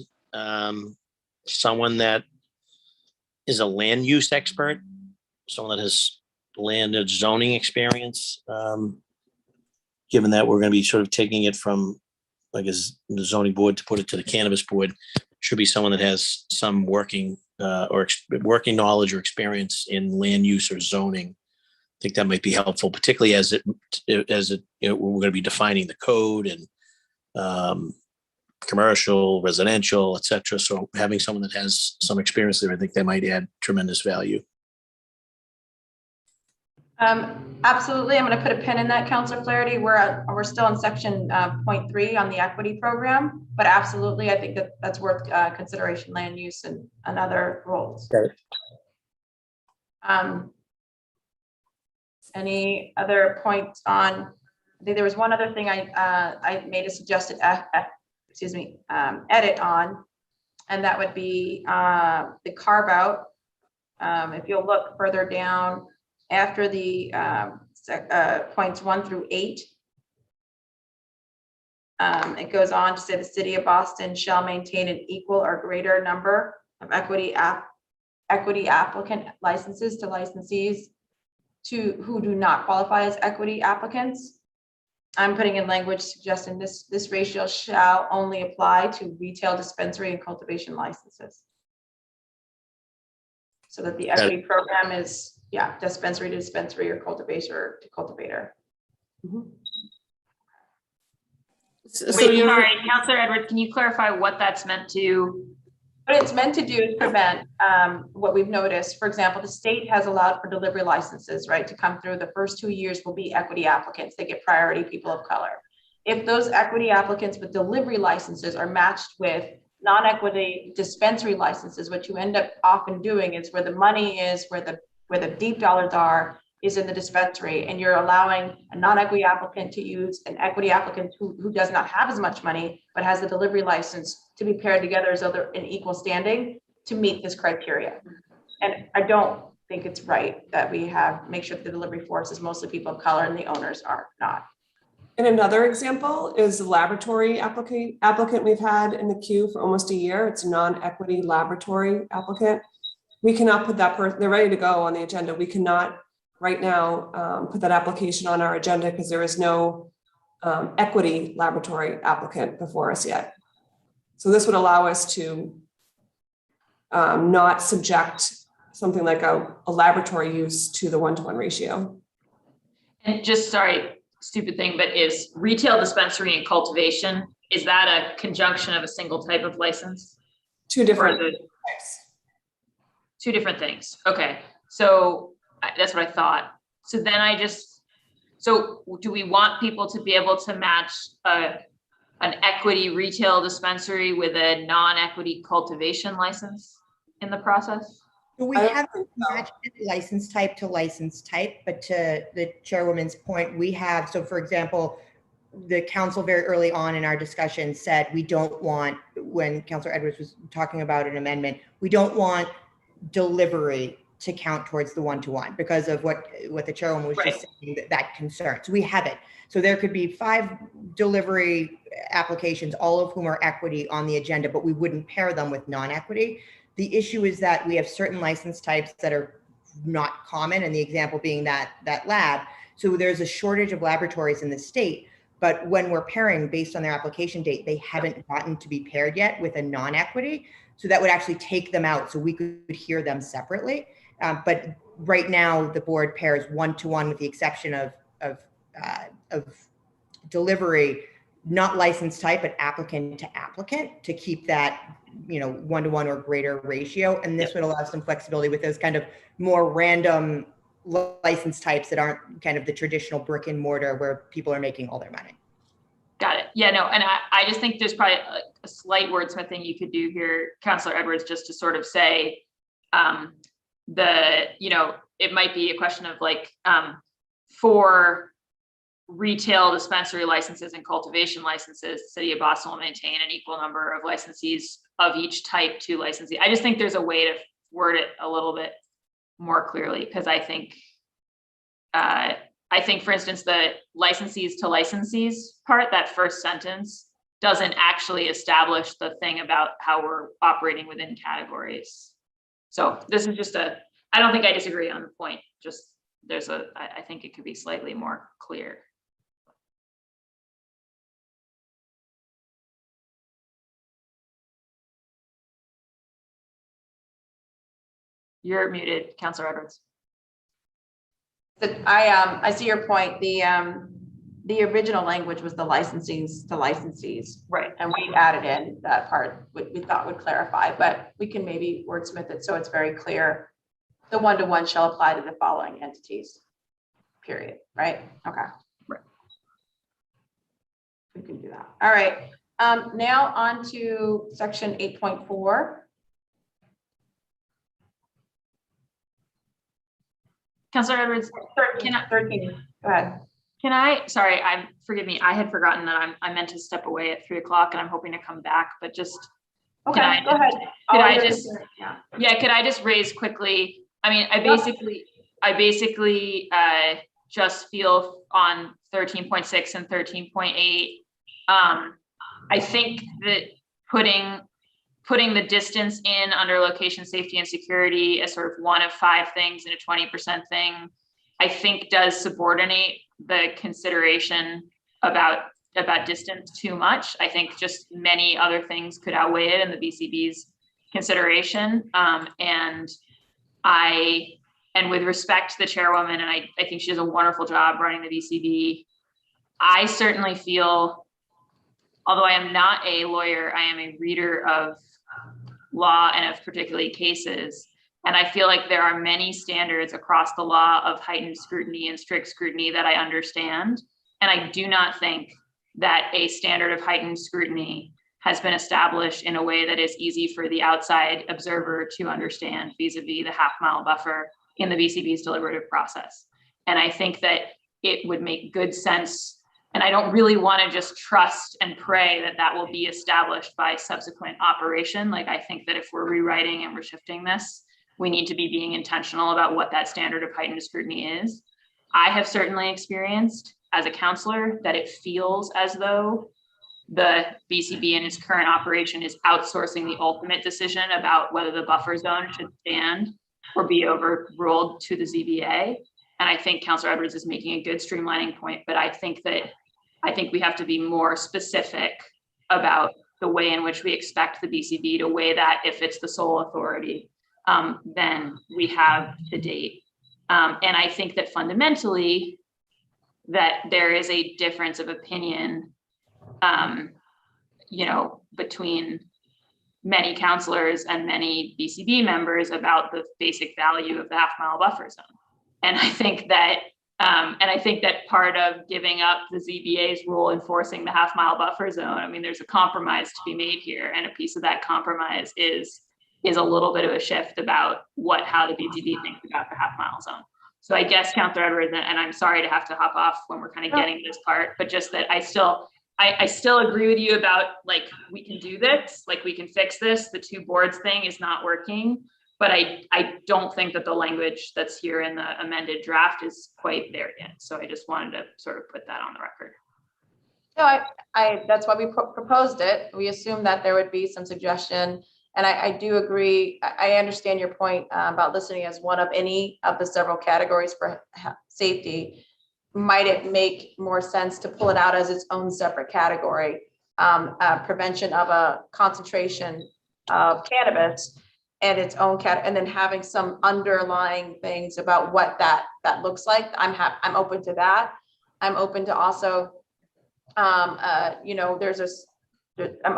E: someone that is a land use expert, someone that has land and zoning experience? Given that we're going to be sort of taking it from, I guess, the zoning board to put it to the cannabis board, should be someone that has some working working knowledge or experience in land use or zoning. I think that might be helpful, particularly as it you know, we're going to be defining the code and commercial, residential, et cetera. So having someone that has some experience there, I think that might add tremendous value.
A: Absolutely. I'm going to put a pin in that, Councillor Flaherty. We're still in section 0.3 on the equity program, but absolutely, I think that's worth consideration, land use and other roles.
E: Okay.
A: Any other points on? I think there was one other thing I made a suggested edit on, and that would be the carve out. If you'll look further down after the points 1 through 8, it goes on to say the city of Boston shall maintain an equal or greater number of equity applicant licenses to licensees who do not qualify as equity applicants. I'm putting in language suggesting this ratio shall only apply to retail, dispensary, and cultivation licenses. So that the equity program is, yeah, dispensary to dispensary or cultivator to cultivator.
D: Mhm.
F: So
C: Wait,
F: you're,
C: sorry, Councillor Edwards, can you clarify what that's meant to?
A: What it's meant to do is prevent what we've noticed. For example, the state has allowed for delivery licenses, right, to come through. The first 2 years will be equity applicants. They get priority, people of color. If those equity applicants with delivery licenses are matched with non-equity dispensary licenses, what you end up often doing is where the money is, where the deep dollars are, is in the dispensary, and you're allowing a non-equity applicant to use an equity applicant who does not have as much money but has the delivery license to be paired together as though they're in equal standing to meet this criteria. And I don't think it's right that we make sure that the delivery force is mostly people of color and the owners are not.
D: and another example is the laboratory applicant we've had in the queue for almost a year. It's a non-equity laboratory applicant. We cannot put that person, they're ready to go on the agenda. We cannot right now put that application on our agenda because there is no equity laboratory applicant before us yet. So this would allow us to not subject something like a laboratory use to the 1-to-1 ratio.
C: And just, sorry, stupid thing, but is retail, dispensary, and cultivation, is that a conjunction of a single type of license?
D: Two different types.
C: Two different things. Okay, so that's what I thought. So then so do we want people to be able to match an equity retail dispensary with a non-equity cultivation license in the process?
G: We haven't matched license type to license type, but to the chairwoman's point, we have, so for example, the council very early on in our discussion said we don't want, when Councillor Edwards was talking about an amendment, we don't want delivery to count towards the one-to-one because of what the chairwoman was just saying, that concern. So we have it. So there could be 5 delivery applications, all of whom are equity on the agenda, but we wouldn't pair them with non-equity. The issue is that we have certain license types that are not common, and the example being that lab. So there's a shortage of laboratories in the state, but when we're pairing based on their application date, they haven't gotten to be paired yet with a non-equity. So that would actually take them out so we could hear them separately. But right now the board pairs one-to-one with the exception of delivery, not license type, but applicant to applicant, to keep that, one-to-one or greater ratio. And this would allow some flexibility with those kind of more random license types that aren't kind of the traditional brick and mortar where people are making all their money.
C: Got it. Yeah, no, and I just think there's probably a slight wordsmithing you could do here, Councillor Edwards, just to sort of say, it might be a question of like, for retail dispensary licenses and cultivation licenses, the city of Boston will maintain an equal number of licensees of each type to licensee. I just think there's a way to word it a little bit more clearly, because I think, for instance, the licensees to licensees part, that first sentence, doesn't actually establish the thing about how we're operating within categories. So this is just I don't think I disagree on the point, just I think it could be slightly more clear. You're muted, Councillor Edwards.
A: I see your point. The original language was the licensees to licensees.
C: Right.
A: And we added in that part we thought would clarify, but we can maybe wordsmith it so it's very clear. The one-to-one shall apply to the following entities, period, right? Okay.
C: Right.
A: We can do that. All right. Now on to section 8.4.
C: Councillor Edwards,
A: 13. Go ahead.
C: Sorry, forgive me, I had forgotten that I meant to step away at 3 o'clock and I'm hoping to come back, but just.
A: Okay, go ahead.
C: Could I just raise quickly? I mean, I basically just feel on 13.6 and 13.8. I think that putting the distance in under location, safety, and security as sort of one of 5 things in a 20% thing, I think does subordinate the consideration about distance too much. I think just many other things could outweigh it in the BCB's consideration. And with respect to the chairwoman, and I think she does a wonderful job running the BCB, I certainly feel, although I am not a lawyer, I am a reader of law and of particularly cases. And I feel like there are many standards across the law of heightened scrutiny and strict scrutiny that I understand. And I do not think that a standard of heightened scrutiny has been established in a way that is easy for the outside observer to understand vis-a-vis the half-mile buffer in the BCB's deliberative process. And I think that it would make good sense. And I don't really want to just trust and pray that that will be established by subsequent operation. Like, I think that if we're rewriting and we're shifting this, we need to be being intentional about what that standard of heightened scrutiny is. I have certainly experienced as a counselor that it feels as though the BCB in its current operation is outsourcing the ultimate decision about whether the buffer zone should stand or be overruled to the ZBA. And I think Councillor Edwards is making a good streamlining point, but I think we have to be more specific about the way in which we expect the BCB to weigh that if it's the sole authority. Then we have the date. And I think that fundamentally that there is a difference of opinion, between many counselors and many BCB members about the basic value of the half-mile buffer zone. And I think that part of giving up the ZBA's rule enforcing the half-mile buffer zone, I mean, there's a compromise to be made here, and a piece of that compromise is a little bit of a shift about how the BCB thinks about the half-mile zone. So I guess Counselor Edwards, and I'm sorry to have to hop off when we're kind of getting to this part, but just that I still agree with you about, like, we can do this, like, we can fix this. The two boards thing is not working, but I don't think that the language that's here in the amended draft is quite there yet. So I just wanted to sort of put that on the record.
A: No, that's why we proposed it. We assumed that there would be some suggestion. And I do agree. I understand your point about listening as one of any of the several categories for safety. Might it make more sense to pull it out as its own separate category? Prevention of a concentration of cannabis and its own and then having some underlying things about what that looks like. I'm open to that. I'm open to also, I'm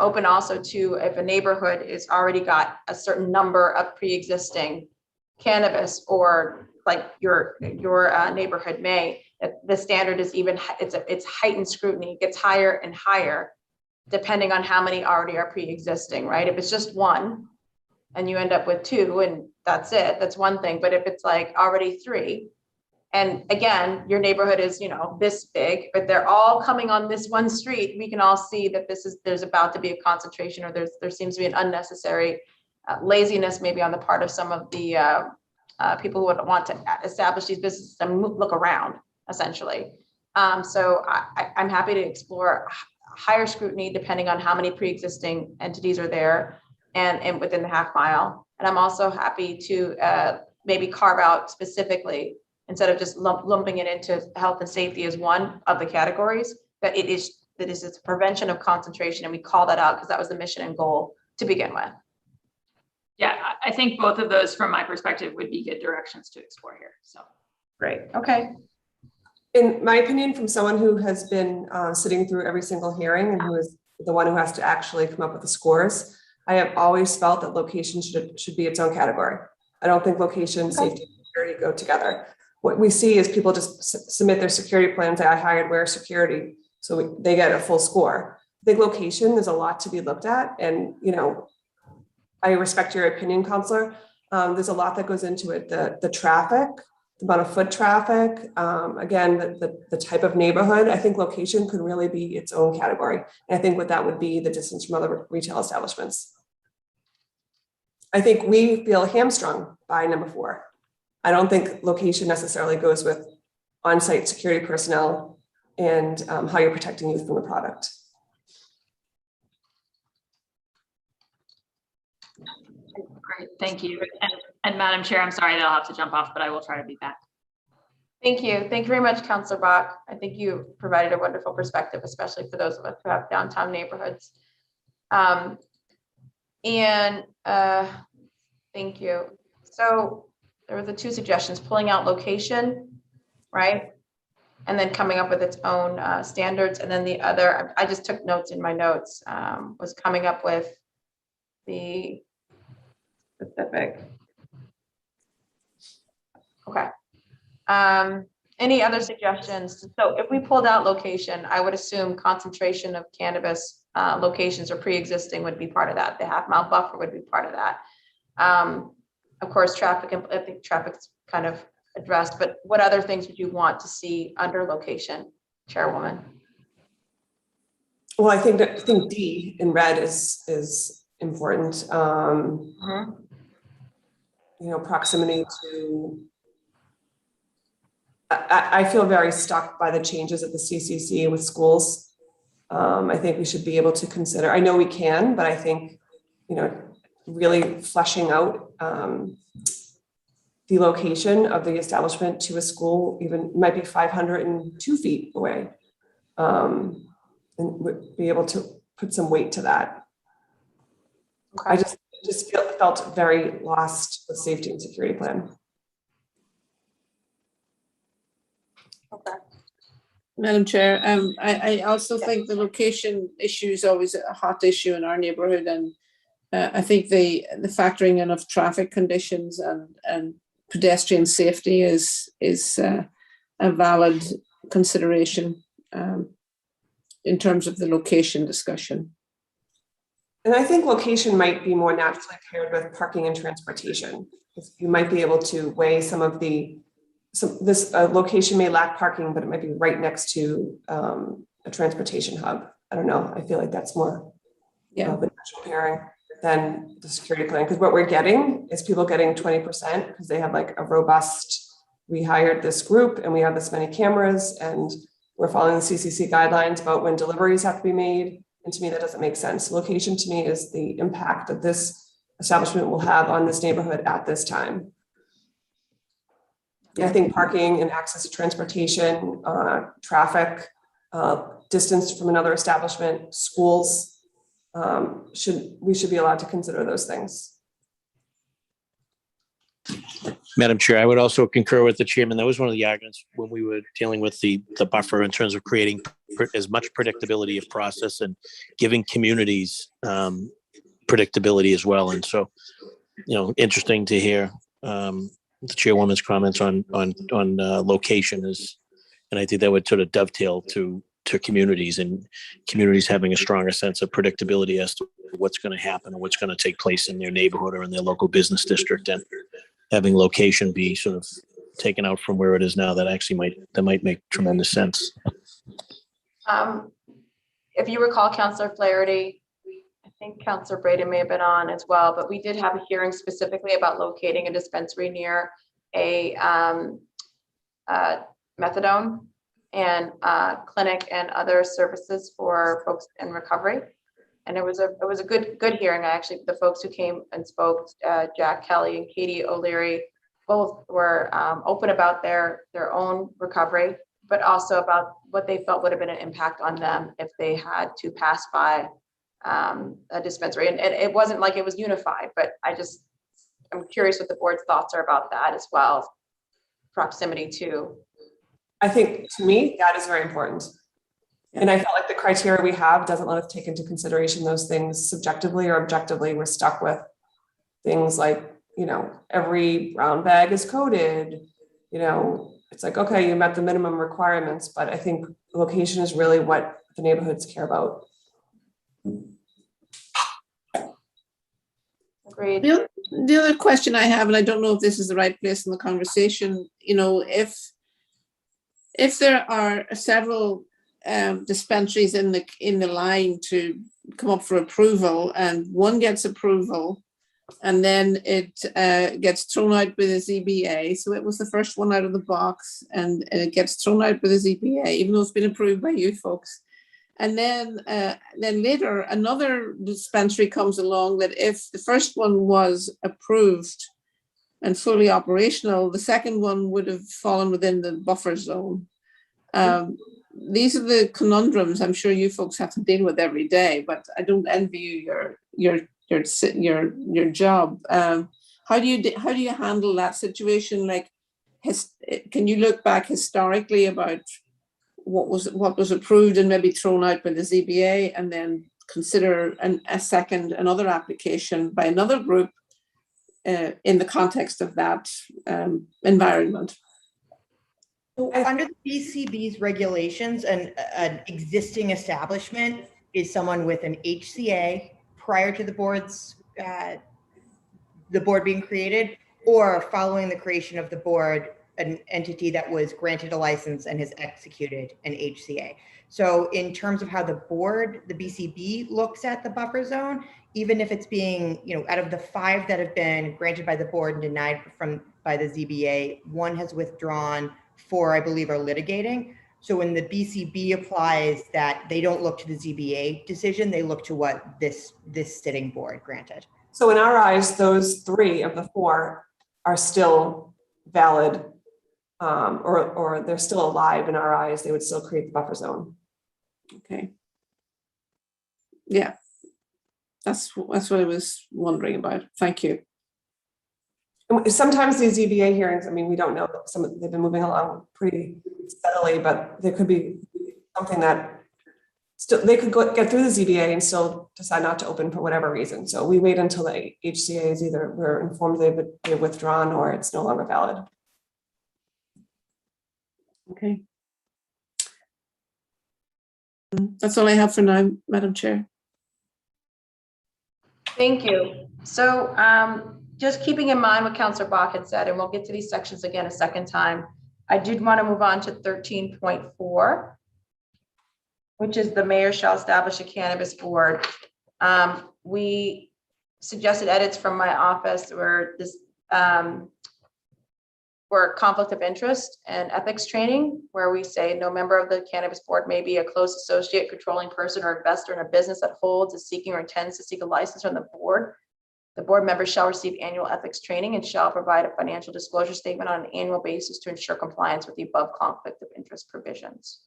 A: open also to, if a neighborhood is already got a certain number of pre-existing cannabis, or like your neighborhood may, the standard is even, it's heightened scrutiny. It gets higher and higher depending on how many already are pre-existing, right? If it's just one and you end up with two and that's it, that's one thing. But if it's like already three, and again, your neighborhood is, this big, but they're all coming on this one street, we can all see that there's about to be a concentration, or there seems to be an unnecessary laziness maybe on the part of some of the people who would want to establish these businesses and look around, essentially. So I'm happy to explore higher scrutiny depending on how many pre-existing entities are there and within the half mile. And I'm also happy to maybe carve out specifically, instead of just lumping it into health and safety as one of the categories, that it's prevention of concentration. And we call that out because that was the mission and goal to begin with.
C: Yeah, I think both of those from my perspective would be good directions to explore here. So
A: great. Okay.
D: In my opinion, from someone who has been sitting through every single hearing and who is the one who has to actually come up with the scores, I have always felt that location should be its own category. I don't think location, safety, and security go together. What we see is people just submit their security plans. I hired where security, so they get a full score. I think location, there's a lot to be looked at, and I respect your opinion, Counselor. There's a lot that goes into it. The traffic, the amount of foot traffic, again, the type of neighborhood. I think location could really be its own category. And I think what that would be the distance from other retail establishments. I think we feel hamstrung by number 4. I don't think location necessarily goes with on-site security personnel and how you're protecting youth from the product.
C: great, thank you. And Madam Chair, I'm sorry that I'll have to jump off, but I will try to be back.
A: Thank you. Thank you very much, Councillor Bach. I think you provided a wonderful perspective, especially for those of us who have downtown neighborhoods. Thank you. So there were the 2 suggestions, pulling out location, right? And then coming up with its own standards. And then the other, I just took notes in my notes, was coming up with the specific. Okay. Any other suggestions? So if we pulled out location, I would assume concentration of cannabis locations or pre-existing would be part of that. The half-mile buffer would be part of that. Of course, traffic, I think traffic's kind of addressed, but what other things would you want to see under location, Chairwoman?
D: Well, I think D in red is important. Proximity to. I feel very stuck by the changes at the CCC with schools. I think we should be able to consider. I know we can, but I think really fleshing out the location of the establishment to a school even might be 502 feet away, and would be able to put some weight to that. Okay. I just felt very lost with safety and security plan.
A: Okay.
F: Madam Chair, I also think the location issue is always a hot issue in our neighborhood, and I think the factoring in of traffic conditions and pedestrian safety is a valid consideration in terms of the location discussion.
D: And I think location might be more naturally paired with parking and transportation. You might be able to weigh some of the this location may lack parking, but it might be right next to a transportation hub. I don't know. I feel like that's more of a natural pairing than the security plan. Because what we're getting is people getting 20% because they have like a robust, we hired this group and we have this many cameras and we're following the CCC guidelines about when deliveries have to be made. And to me, that doesn't make sense. Location to me is the impact that this establishment will have on this neighborhood at this time. I think parking and access to transportation, traffic, distance from another establishment, schools, we should be allowed to consider those things.
E: Madam Chair, I would also concur with the chairman. That was one of the arguments when we were dealing with the buffer in terms of creating as much predictability of process and giving communities predictability as well. And so, interesting to hear the chairwoman's comments on location is, and I think that would sort of dovetail to communities and communities having a stronger sense of predictability as to what's going to happen or what's going to take place in their neighborhood or in their local business district, and having location be sort of taken out from where it is now. That actually might make tremendous sense.
A: If you recall, Councillor Flaherty, I think Councillor Braden may have been on as well, but we did have a hearing specifically about locating a dispensary near a methadone and clinic and other services for folks in recovery. And it was a good hearing. Actually, the folks who came and spoke, Jack Kelly and Katie O'Leary, both were open about their own recovery, but also about what they felt would have been an impact on them if they had to pass by a dispensary. And it wasn't like it was unified, but I'm curious what the board's thoughts are about that as well. Proximity to.
D: I think to me, that is very important. And I felt like the criteria we have doesn't let us take into consideration those things subjectively or objectively. We're stuck with things like, every brown bag is coded, it's like, okay, you met the minimum requirements, but I think location is really what the neighborhoods care about.
A: Agreed.
F: The other question I have, and I don't know if this is the right place in the conversation, if there are several dispensaries in the line to come up for approval, and one gets approval and then it gets thrown out with a ZBA. So it was the first one out of the box and it gets thrown out with a ZBA, even though it's been approved by you folks. And then later another dispensary comes along that if the first one was approved and fully operational, the second one would have fallen within the buffer zone. These are the conundrums I'm sure you folks have to deal with every day, but I don't envy your job. How do you handle that situation? Like, can you look back historically about what was approved and maybe thrown out by the ZBA, and then consider another application by another group in the context of that environment?
G: Under the BCB's regulations, an existing establishment is someone with an HCA prior to the board being created, or following the creation of the board, an entity that was granted a license and has executed an HCA. So in terms of how the BCB looks at the buffer zone, even if it's being, out of the 5 that have been granted by the board and denied by the ZBA, 1 has withdrawn, 4, I believe, are litigating. So when the BCB applies that, they don't look to the ZBA decision, they look to what this sitting board granted.
D: So in our eyes, those 3 of the 4 are still valid, or they're still alive in our eyes. They would still create the buffer zone.
F: Okay. Yeah, that's what I was wondering about. Thank you.
D: And sometimes these ZBA hearings, we don't know, they've been moving along pretty steadily, but there could be something that still they could get through the ZBA and still decide not to open for whatever reason. So we wait until the HCA is either we're informed they've withdrawn or it's no longer valid.
F: Okay. That's all I have for now, Madam Chair.
A: Thank you. So just keeping in mind what Councillor Bach had said, and we'll get to these sections again a second time, I did want to move on to 13.4, which is the mayor shall establish a cannabis board. We suggested edits from my office where this for conflict of interest and ethics training, where we say no member of the cannabis board may be a close associate, controlling person, or investor in a business that holds, is seeking, or intends to seek a license from the board. The board members shall receive annual ethics training and shall provide a financial disclosure statement on an annual basis to ensure compliance with the above conflict of interest provisions.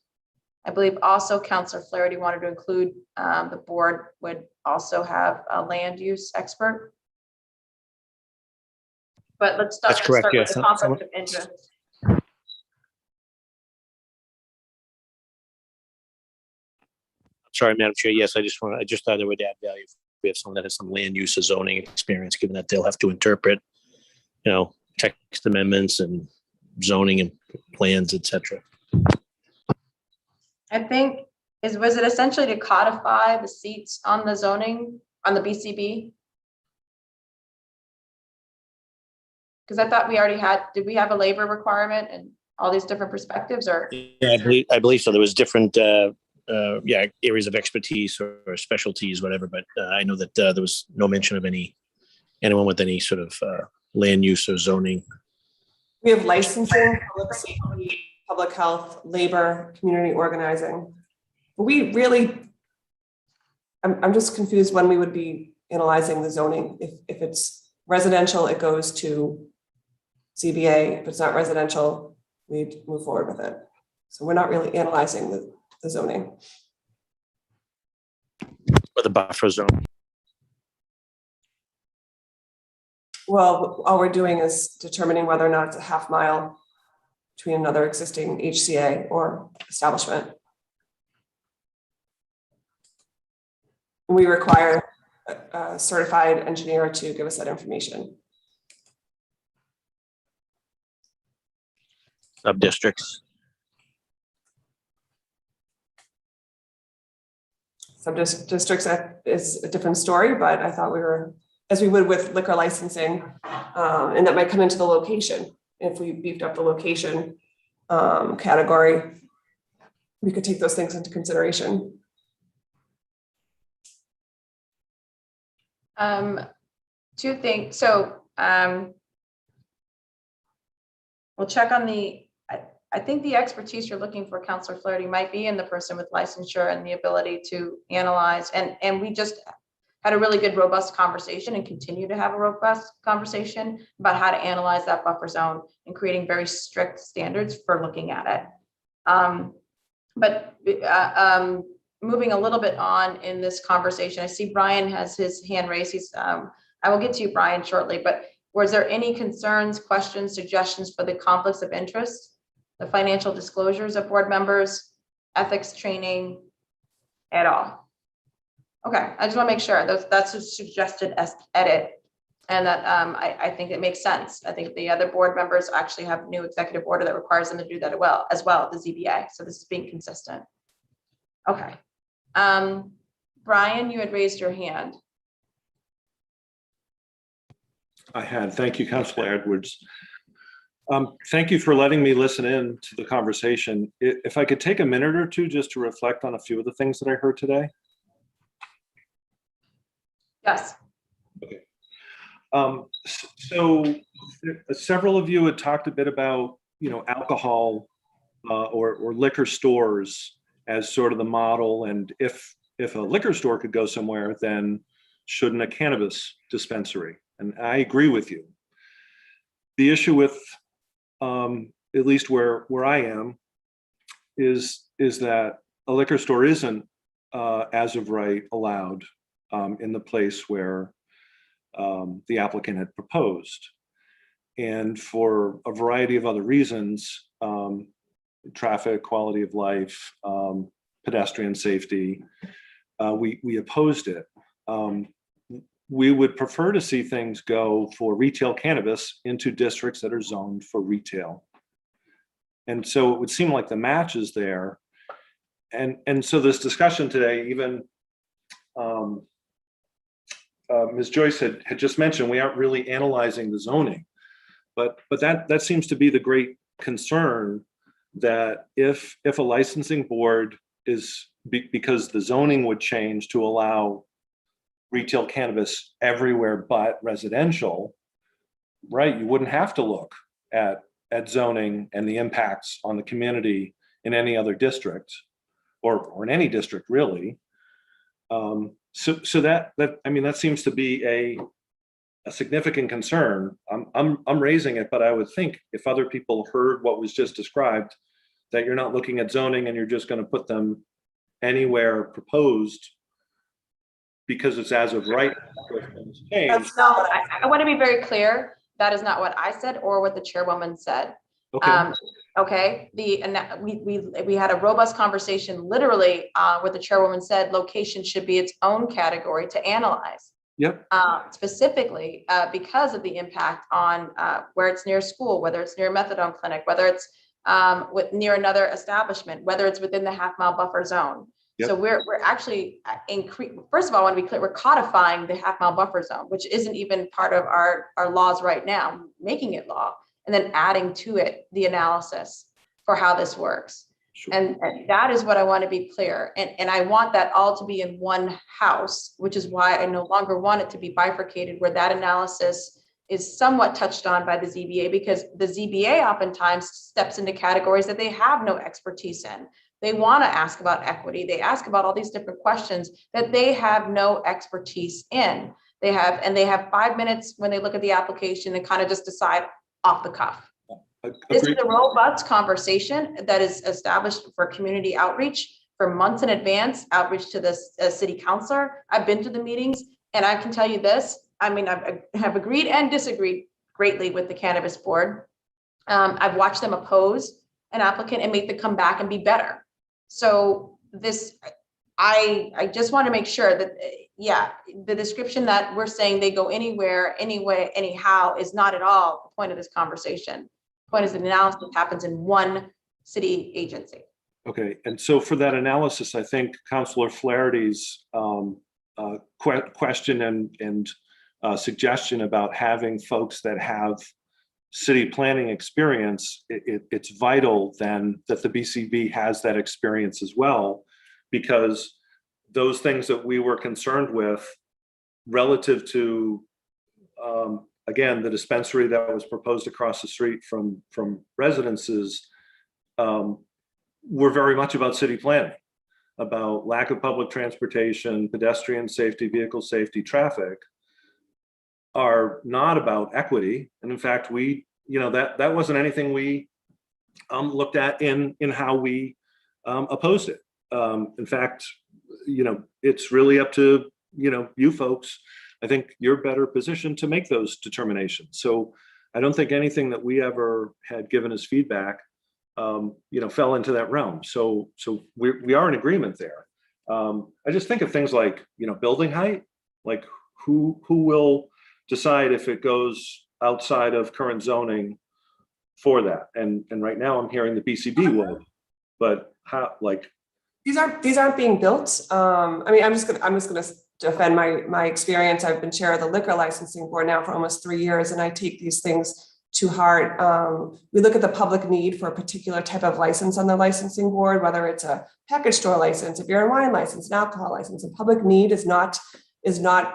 A: I believe also Councillor Flaherty wanted to include the board would also have a land use expert. But let's start,
E: That's correct,
A: with
E: yes.
A: the conflict of interest.
E: Sorry, Madam Chair. Yes, I just thought it would add value. We have someone that has some land use or zoning experience, given that they'll have to interpret, text amendments and zoning and plans, et cetera.
A: I think was it essentially to codify the seats on the zoning on the BCB? Because I thought we already had. Did we have a labor requirement and all these different perspectives, or?
E: Yeah, I believe so. There was different areas of expertise or specialties, whatever. But I know that there was no mention of anyone with any sort of land use or zoning.
D: We have licensing, public safety, public health, labor, community organizing. We really, I'm just confused when we would be analyzing the zoning. If it's residential, it goes to CBA. If it's not residential, we move forward with it. So we're not really analyzing the zoning.
E: Or the buffer zone.
D: Well, all we're doing is determining whether or not it's a half mile between another existing HCA or establishment. We require a certified engineer to give us that information.
E: Sub-districts.
D: Sub-districts is a different story, but I thought we were, as we would with liquor licensing, and that might come into the location. If we beefed up the location category, we could take those things into consideration.
A: Two things. So we'll check on I think the expertise you're looking for, Councillor Flaherty, might be in the person with licensure and the ability to analyze. And we just had a really good, robust conversation and continue to have a robust conversation about how to analyze that buffer zone and creating very strict standards for looking at it. Moving a little bit on in this conversation, I see Brian has his hand raised. I will get to you, Brian, shortly, but was there any concerns, questions, suggestions for the conflicts of interest, the financial disclosures of board members, ethics training at all? Okay, I just want to make sure that's a suggested edit, and that I think it makes sense. I think the other board members actually have new executive order that requires them to do that as well, the ZBA. So this is being consistent. Okay. Brian, you had raised your hand.
H: I had. Thank you, Councilor Edwards. Thank you for letting me listen in to the conversation. If I could take a minute or two just to reflect on a few of the things that I heard today.
A: Yes.
H: Okay. So several of you had talked a bit about, alcohol or liquor stores as sort of the model. And if a liquor store could go somewhere, then shouldn't a cannabis dispensary? And I agree with you. The issue with, at least where I am, is that a liquor store isn't, as of right, allowed in the place where the applicant had proposed. And for a variety of other reasons, traffic, quality of life, pedestrian safety, we opposed it. We would prefer to see things go for retail cannabis into districts that are zoned for retail. And so it would seem like the match is there. And so this discussion today, even Ms. Joyce had just mentioned, we aren't really analyzing the zoning, but that seems to be the great concern that if a licensing board is, because the zoning would change to allow retail cannabis everywhere but residential, right, you wouldn't have to look at zoning and the impacts on the community in any other district or in any district really. So that I mean, that seems to be a significant concern. I'm raising it, but I would think if other people heard what was just described, that you're not looking at zoning and you're just going to put them anywhere proposed because it's as of right.
A: That's not what I want to be very clear. That is not what I said or what the chairwoman said.
H: Okay.
A: Okay. We had a robust conversation literally where the chairwoman said location should be its own category to analyze.
H: Yep.
A: Specifically because of the impact on where it's near school, whether it's near a methadone clinic, whether it's near another establishment, whether it's within the half-mile buffer zone.
H: Yep.
A: So we're actually first of all, I want to be clear, we're codifying the half-mile buffer zone, which isn't even part of our laws right now, making it law, and then adding to it the analysis for how this works.
H: Sure.
A: And that is what I want to be clear. And I want that all to be in one house, which is why I no longer want it to be bifurcated, where that analysis is somewhat touched on by the ZBA, because the ZBA oftentimes steps into categories that they have no expertise in. They want to ask about equity. They ask about all these different questions that they have no expertise in. They have 5 minutes when they look at the application and kind of just decide off the cuff. This is a robust conversation that is established for community outreach for months in advance, outreach to the city councilor. I've been to the meetings and I can tell you this. I mean, I have agreed and disagreed greatly with the cannabis board. I've watched them oppose an applicant and make them come back and be better. So this, I just want to make sure that, yeah, the description that we're saying they go anywhere, anyway, anyhow is not at all the point of this conversation. The point is the analysis happens in one city agency.
H: Okay, and so for that analysis, I think Councillor Flaherty's question and suggestion about having folks that have city planning experience, it's vital then that the BCB has that experience as well, because those things that we were concerned with relative to, again, the dispensary that was proposed across the street from residences, were very much about city planning, about lack of public transportation, pedestrian safety, vehicle safety, traffic, are not about equity. And in fact, we, that wasn't anything we looked at in how we opposed it. In fact, it's really up to, you folks. I think you're better positioned to make those determinations. So I don't think anything that we ever had given as feedback, fell into that realm. So we are in agreement there. I just think of things like, building height, like who will decide if it goes outside of current zoning for that. And right now I'm hearing the BCB would, but how, like,
D: these aren't being built. I mean, I'm just gonna defend my experience. I've been chair of the liquor licensing board now for almost 3 years, and I take these things to heart. We look at the public need for a particular type of license on the licensing board, whether it's a package store license, a beer and wine license, an alcohol license. The public need is not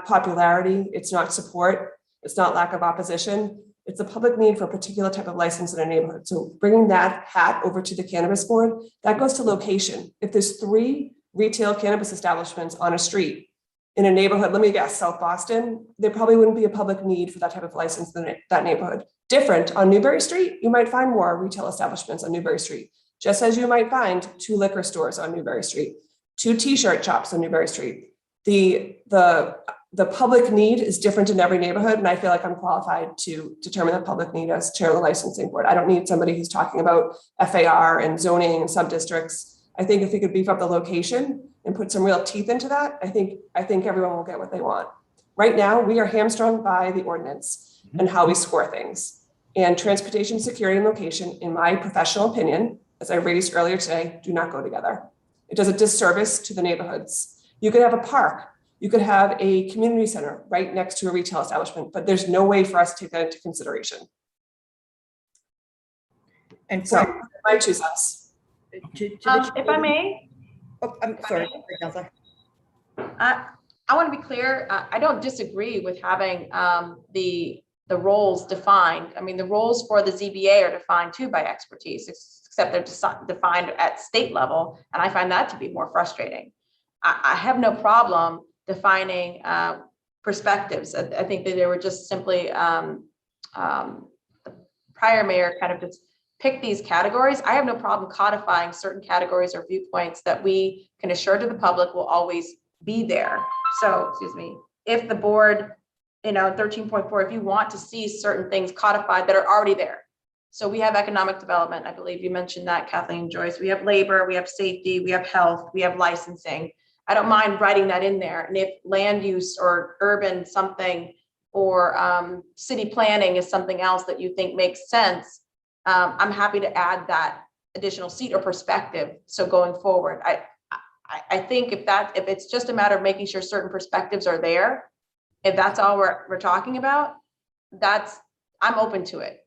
D: popularity, it's not support, it's not lack of opposition. It's a public need for a particular type of license in a neighborhood. So bringing that hat over to the cannabis board, that goes to location. If there's 3 retail cannabis establishments on a street in a neighborhood, let me guess, South Boston, there probably wouldn't be a public need for that type of license in that neighborhood. Different on Newbury Street, you might find more retail establishments on Newbury Street, just as you might find 2 liquor stores on Newbury Street, 2 t-shirt shops on Newbury Street. The public need is different in every neighborhood, and I feel like I'm qualified to determine the public need as chair of the licensing board. I don't need somebody who's talking about FAR and zoning and sub-districts. I think if we could beef up the location and put some real teeth into that, I think everyone will get what they want. Right now, we are hamstrung by the ordinance and how we score things. And transportation security and location, in my professional opinion, as I raised earlier today, do not go together. It does a disservice to the neighborhoods. You could have a park. You could have a community center right next to a retail establishment, but there's no way for us to take that into consideration.
G: And
D: So
G: for,
D: I choose us.
G: to the.
A: If I may,
G: Oh, I'm sorry, Counselor.
A: I want to be clear. I don't disagree with having the roles defined. I mean, the roles for the ZBA are defined too by expertise, except they're defined at state level, and I find that to be more frustrating. I have no problem defining perspectives. I think that they were just simply the prior mayor kind of just picked these categories. I have no problem codifying certain categories or viewpoints that we can assure to the public will always be there. So, excuse me, if the board, 13.4, if you want to see certain things codified that are already there. So we have economic development. I believe you mentioned that, Kathleen Joyce. We have labor, we have safety, we have health, we have licensing. I don't mind writing that in there. And if land use or urban something or city planning is something else that you think makes sense, I'm happy to add that additional seat or perspective. So going forward, I think if it's just a matter of making sure certain perspectives are there, if that's all we're talking about, I'm open to it.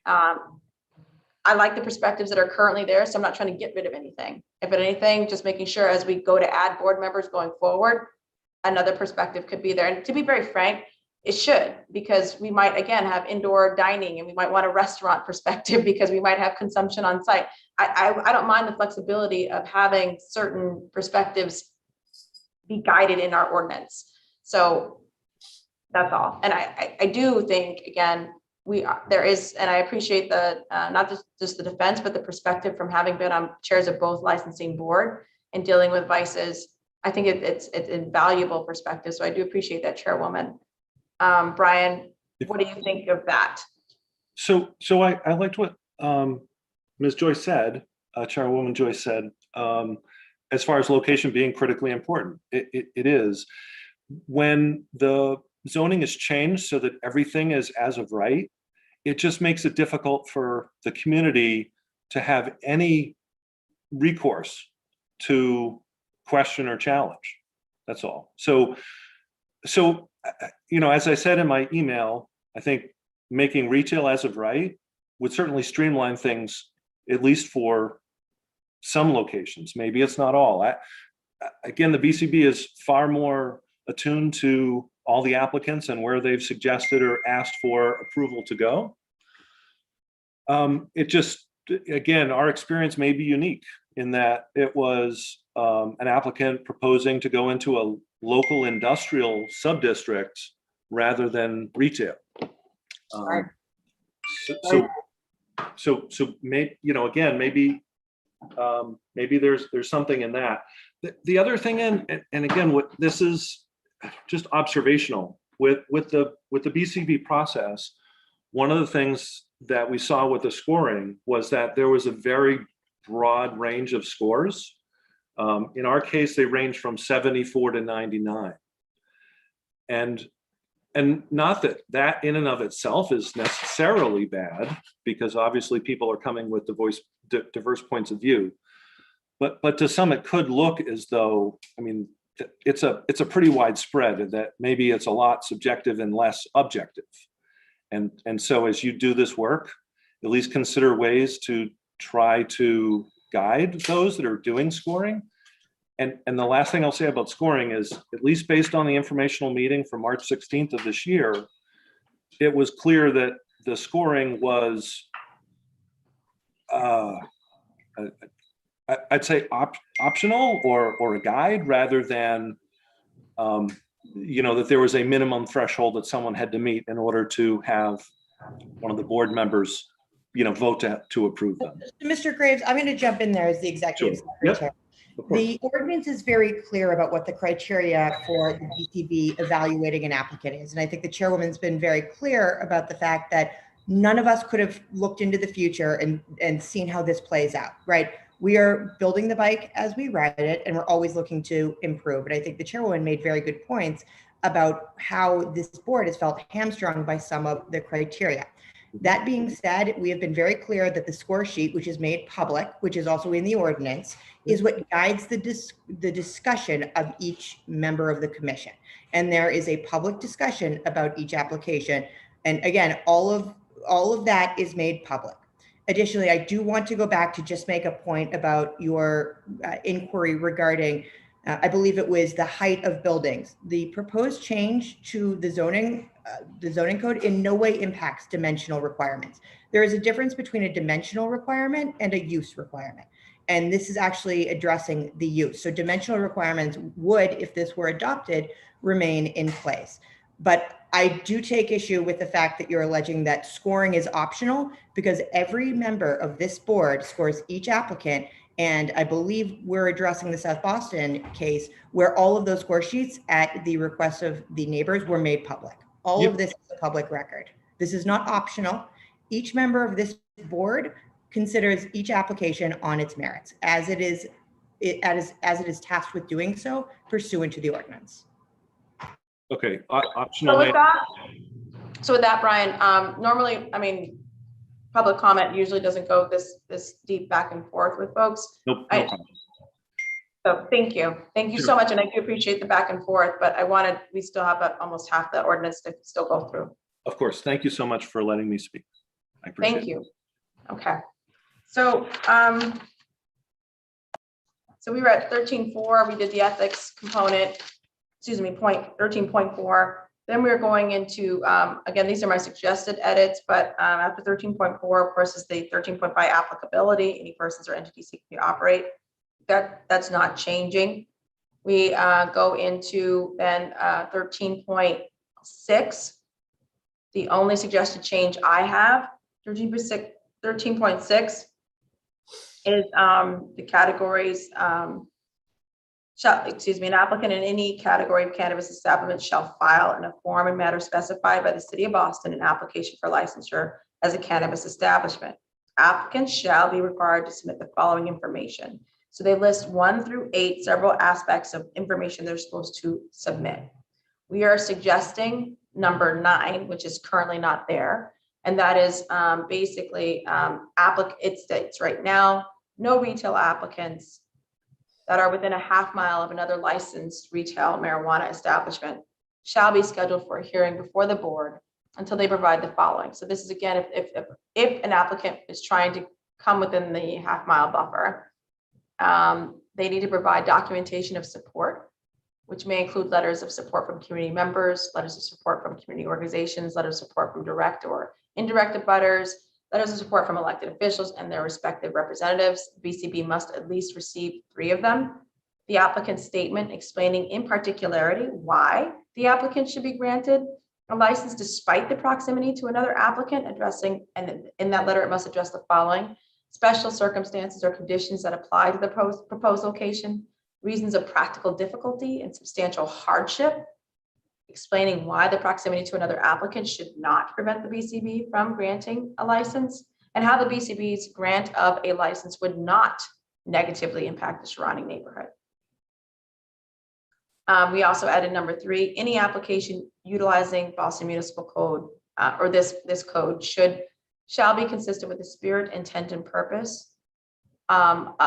A: I like the perspectives that are currently there, so I'm not trying to get rid of anything. If anything, just making sure as we go to add board members going forward, another perspective could be there. And to be very frank, it should, because we might, again, have indoor dining and we might want a restaurant perspective because we might have consumption on site. I don't mind the flexibility of having certain perspectives be guided in our ordinance. So that's all. And I do think, again, there is, and I appreciate the, not just the defense, but the perspective from having been on chairs of both licensing board and dealing with vices. I think it's invaluable perspective. So I do appreciate that, Chairwoman. Brian, what do you think of that?
H: So I liked what Ms. Joyce said, Chairwoman Joyce said, as far as location being critically important. It is. When the zoning is changed so that everything is as of right, it just makes it difficult for the community to have any recourse to question or challenge. That's all. So as I said in my email, I think making retail as of right would certainly streamline things, at least for some locations. Maybe it's not all. Again, the BCB is far more attuned to all the applicants and where they've suggested or asked for approval to go. It just, again, our experience may be unique in that it was an applicant proposing to go into a local industrial sub-district rather than retail. So maybe, again, maybe there's something in that. The other thing, and again, what this is just observational with the BCB process. One of the things that we saw with the scoring was that there was a very broad range of scores. In our case, they range from 74 to 99. And not that in and of itself is necessarily bad, because obviously people are coming with diverse points of view. But to some, it could look as though, it's a pretty wide spread, that maybe it's a lot subjective and less objective. And so as you do this work, at least consider ways to try to guide those that are doing scoring. And the last thing I'll say about scoring is, at least based on the informational meeting from March 16th of this year, it was clear that the scoring was, I'd say optional or a guide, rather than, that there was a minimum threshold that someone had to meet in order to have one of the board members, vote to approve them.
G: Mr. Graves, I'm going to jump in there as the executive secretary.
H: Yep,
G: the ordinance is very clear about what the criteria for the BCB evaluating an applicant is. And I think the chairwoman's been very clear about the fact that none of us could have looked into the future and seen how this plays out, right? We are building the bike as we ride it, and we're always looking to improve. And I think the chairwoman made very good points about how this board has felt hamstrung by some of the criteria. That being said, we have been very clear that the score sheet, which is made public, which is also in the ordinance, is what guides the discussion of each member of the commission. And there is a public discussion about each application. And again, all of that is made public. Additionally, I do want to go back to just make a point about your inquiry regarding, I believe it was the height of buildings. The proposed change to the zoning code in no way impacts dimensional requirements. There is a difference between a dimensional requirement and a use requirement. And this is actually addressing the use. So dimensional requirements would, if this were adopted, remain in place. But I do take issue with the fact that you're alleging that scoring is optional, because every member of this board scores each applicant. And I believe we're addressing the South Boston case where all of those score sheets at the request of the neighbors were made public. All of this is a public record. This is not optional. Each member of this board considers each application on its merits as it is tasked with doing so pursuant to the ordinance.
H: Okay, optional.
A: So with that, Brian, normally, I mean, public comment usually doesn't go this deep back and forth with folks.
H: Nope, no problem.
A: So thank you. Thank you so much. And I do appreciate the back and forth, but we still have almost half the ordinance to still go through.
H: Of course. Thank you so much for letting me speak. I appreciate it.
A: Thank you. Okay. So, so we were at 13.4, we did the ethics component, excuse me, point 13.4. Then we're going into, again, these are my suggested edits, but after 13.4, of course, is the 13.5 applicability, any persons or entities seeking to operate. That's not changing. We go into then 13.6. The only suggested change I have, 13.6 is the categories, an applicant in any category of cannabis establishment shall file in a form and matter specified by the city of Boston an application for licensure as a cannabis establishment. Applicants shall be required to submit the following information. So they list 1 through 8 several aspects of information they're supposed to submit. We are suggesting number 9, which is currently not there. And that is basically it states right now, no retail applicants that are within a half mile of another licensed retail marijuana establishment shall be scheduled for a hearing before the board until they provide the following. So this is again, if an applicant is trying to come within the half mile buffer, they need to provide documentation of support, which may include letters of support from community members, letters of support from community organizations, letters of support from direct or indirect abutters, letters of support from elected officials and their respective representatives. BCB must at least receive 3 of them. The applicant's statement explaining in particularity why the applicant should be granted a license despite the proximity to another applicant, addressing, and in that letter it must address the following: special circumstances or conditions that apply to the proposed location, reasons of practical difficulty and substantial hardship, explaining why the proximity to another applicant should not prevent the BCB from granting a license, and how the BCB's grant of a license would not negatively impact the surrounding neighborhood. We also added number 3, any application utilizing Boston Municipal Code or this code shall be consistent with the spirit, intent, and purpose of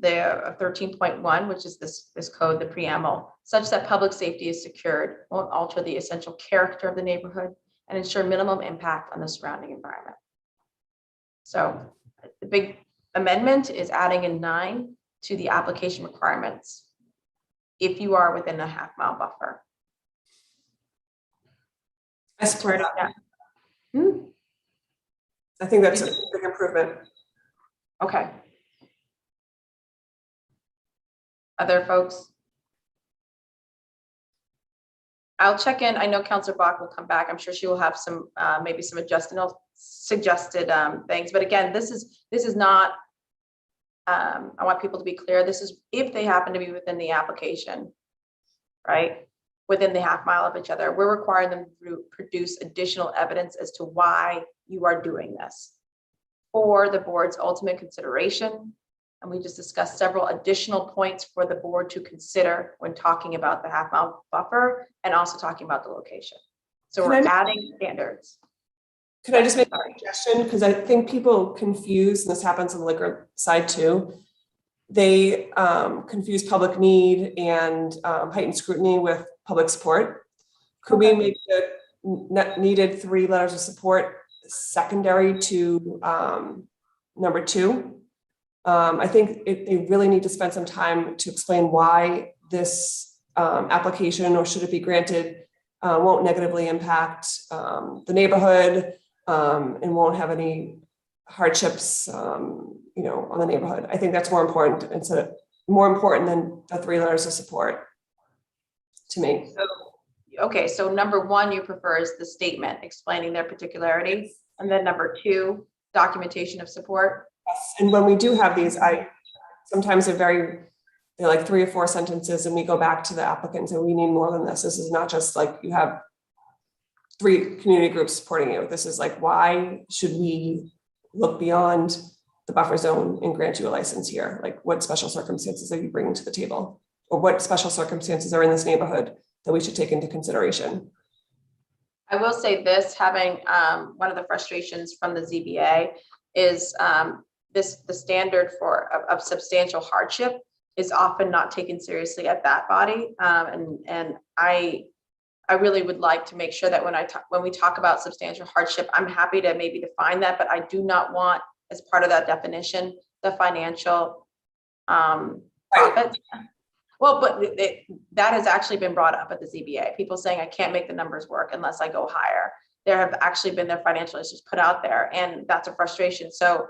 A: 13.1, which is this code, the preamble, such that public safety is secured, won't alter the essential character of the neighborhood, and ensure minimum impact on the surrounding environment. So the big amendment is adding in 9 to the application requirements if you are within a half mile buffer.
D: I support that.
A: Yeah.
D: I think that's a big improvement.
A: Okay. Other folks? I'll check in. I know Councillor Bach will come back. I'm sure she will have some, maybe some suggested things. But again, this is not, I want people to be clear. This is if they happen to be within the application, right? Within the half mile of each other, we're requiring them to produce additional evidence as to why you are doing this for the board's ultimate consideration. And we just discussed several additional points for the board to consider when talking about the half mile buffer and also talking about the location. So we're adding standards.
D: Could I just make a suggestion? Because I think people confuse, and this happens on the liquor side too. They confuse public need and heightened scrutiny with public support. Could we make the needed 3 letters of support secondary to number 2. I think they really need to spend some time to explain why this application, or should it be granted, won't negatively impact the neighborhood and won't have any hardships, you know, on the neighborhood. I think that's more important than the 3 letters of support to me.
A: Okay, so number 1 you prefer is the statement explaining their particularity, and then number 2, documentation of support.
D: And when we do have these, sometimes they're like 3 or 4 sentences, and we go back to the applicant and say, we need more than this. This is not just like you have 3 community groups supporting you. This is like, why should we look beyond the buffer zone and grant you a license here? Like, what special circumstances are you bringing to the table? Or what special circumstances are in this neighborhood that we should take into consideration?
A: I will say this, having one of the frustrations from the ZBA is the standard of substantial hardship is often not taken seriously at that body. And I really would like to make sure that when we talk about substantial hardship, I'm happy to maybe define that, but I do not want, as part of that definition, the financial profit. Well, but that has actually been brought up at the ZBA. People saying I can't make the numbers work unless I go higher. There have actually been their financial issues put out there, and that's a frustration. So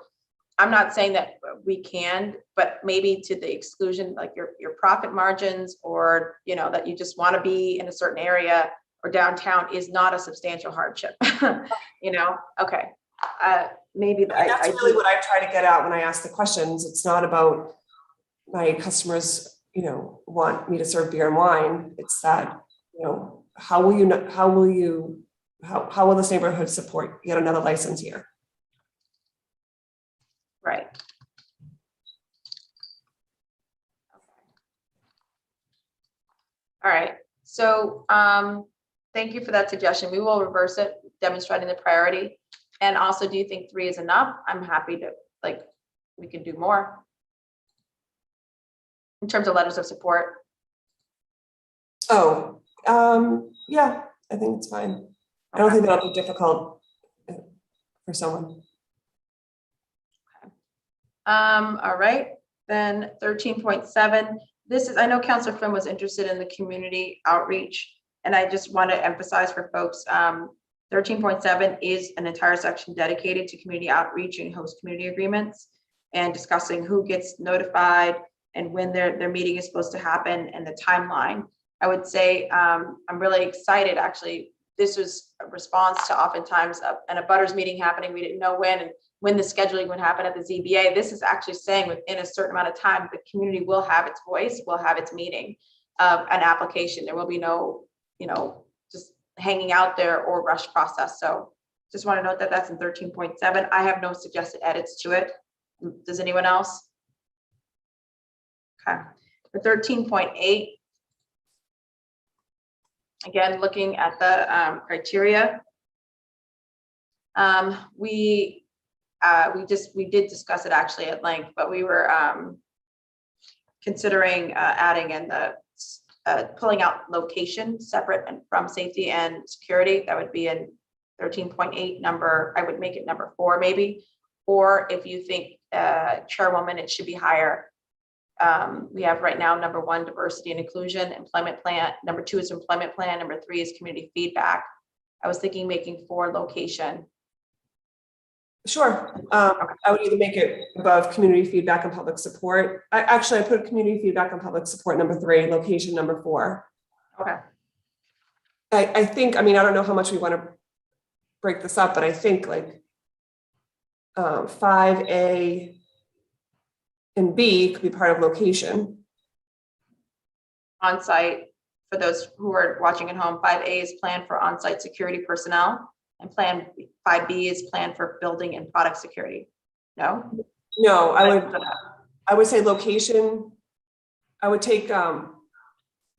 A: I'm not saying that we can, but maybe to the exclusion, like your profit margins, or, you know, that you just want to be in a certain area or downtown is not a substantial hardship. You know, okay. Maybe
D: that's really what I try to get at when I ask the questions. It's not about my customers, you know, want me to serve beer and wine. It's that, you know, how will this neighborhood support yet another license here?
A: Right. All right. So thank you for that suggestion. We will reverse it, demonstrating the priority. And also, do you think 3 is enough? I'm happy to, like, we can do more in terms of letters of support.
D: Oh, yeah, I think it's fine. I don't think that'll be difficult for someone.
A: All right, then 13.7. This is, I know Councilor Flynn was interested in the community outreach, and I just want to emphasize for folks, 13.7 is an entire section dedicated to community outreach and host community agreements, and discussing who gets notified and when their meeting is supposed to happen and the timeline. I would say I'm really excited. Actually, this was a response to oftentimes an abutters meeting happening. We didn't know when the scheduling would happen at the ZBA. This is actually saying within a certain amount of time, the community will have its voice, will have its meeting of an application. There will be no, you know, just hanging out there or rush process. So just want to note that that's in 13.7. I have no suggested edits to it. Does anyone else? Okay, for 13.8, again, looking at the criteria, we did discuss it actually at length, but we were considering adding in the pulling out location separate and from safety and security. That would be in 13.8 number. I would make it number 4 maybe, or if you think Chairwoman, it should be higher. We have right now number 1, diversity and inclusion, employment plan. Number 2 is employment plan. Number 3 is community feedback. I was thinking making 4 location.
D: Sure. I would either make it above community feedback and public support. I put community feedback and public support number 3, location number 4.
A: Okay.
D: I think, I mean, I don't know how much we want to break this up, but I think like 5A and B could be part of location.
A: On-site, for those who are watching at home, 5A is planned for on-site security personnel, and plan 5B is planned for building and product security. No?
D: No, I would say location. I would take, I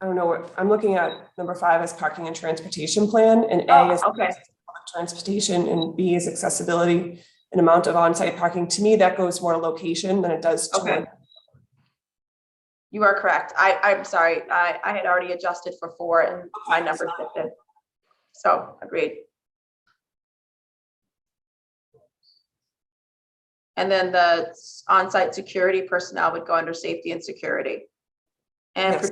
D: don't know what, I'm looking at number 5 as parking and transportation plan, and A is
A: okay.
D: transportation, and B is accessibility and amount of on-site parking. To me, that goes more to location than it does to
A: Okay. You are correct. I'm sorry. I had already adjusted for 4 and my number shifted. So agreed. And then the on-site security personnel would go under safety and security. And
D: Yes.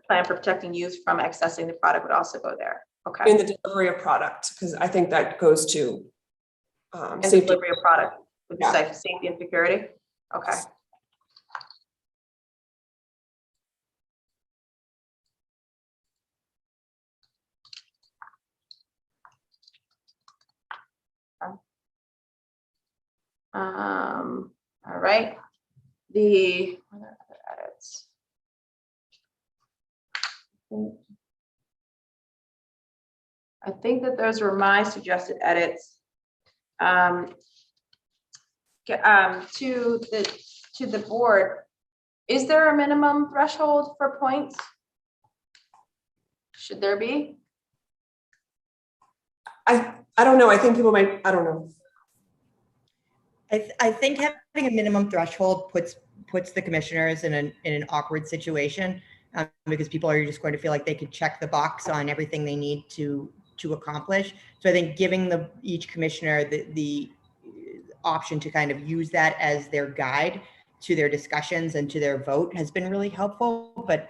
A: Plan for protecting youth from accessing the product would also go there. Okay.
D: In the delivery of product, because I think that goes to
A: And
D: safety.
A: delivery of product would
D: Yeah.
A: say safety and security. Okay. All right. The what are other edits? I think that those were my suggested edits. To the board, is there a minimum threshold for points? Should there be?
D: I don't know. I think people might, I don't know.
G: I think having a minimum threshold puts the commissioners in an awkward situation, because people are just going to feel like they could check the box on everything they need to accomplish. So I think giving each commissioner the option to kind of use that as their guide to their discussions and to their vote has been really helpful. But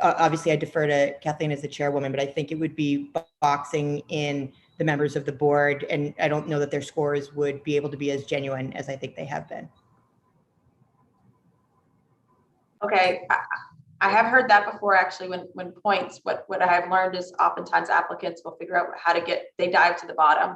G: obviously I defer to Kathleen as the chairwoman, but I think it would be boxing in the members of the board, and I don't know that their scores would be able to be as genuine as I think they have been.
A: Okay, I have heard that before, actually, when points, what I have learned is oftentimes applicants will figure out how to they dive to the bottom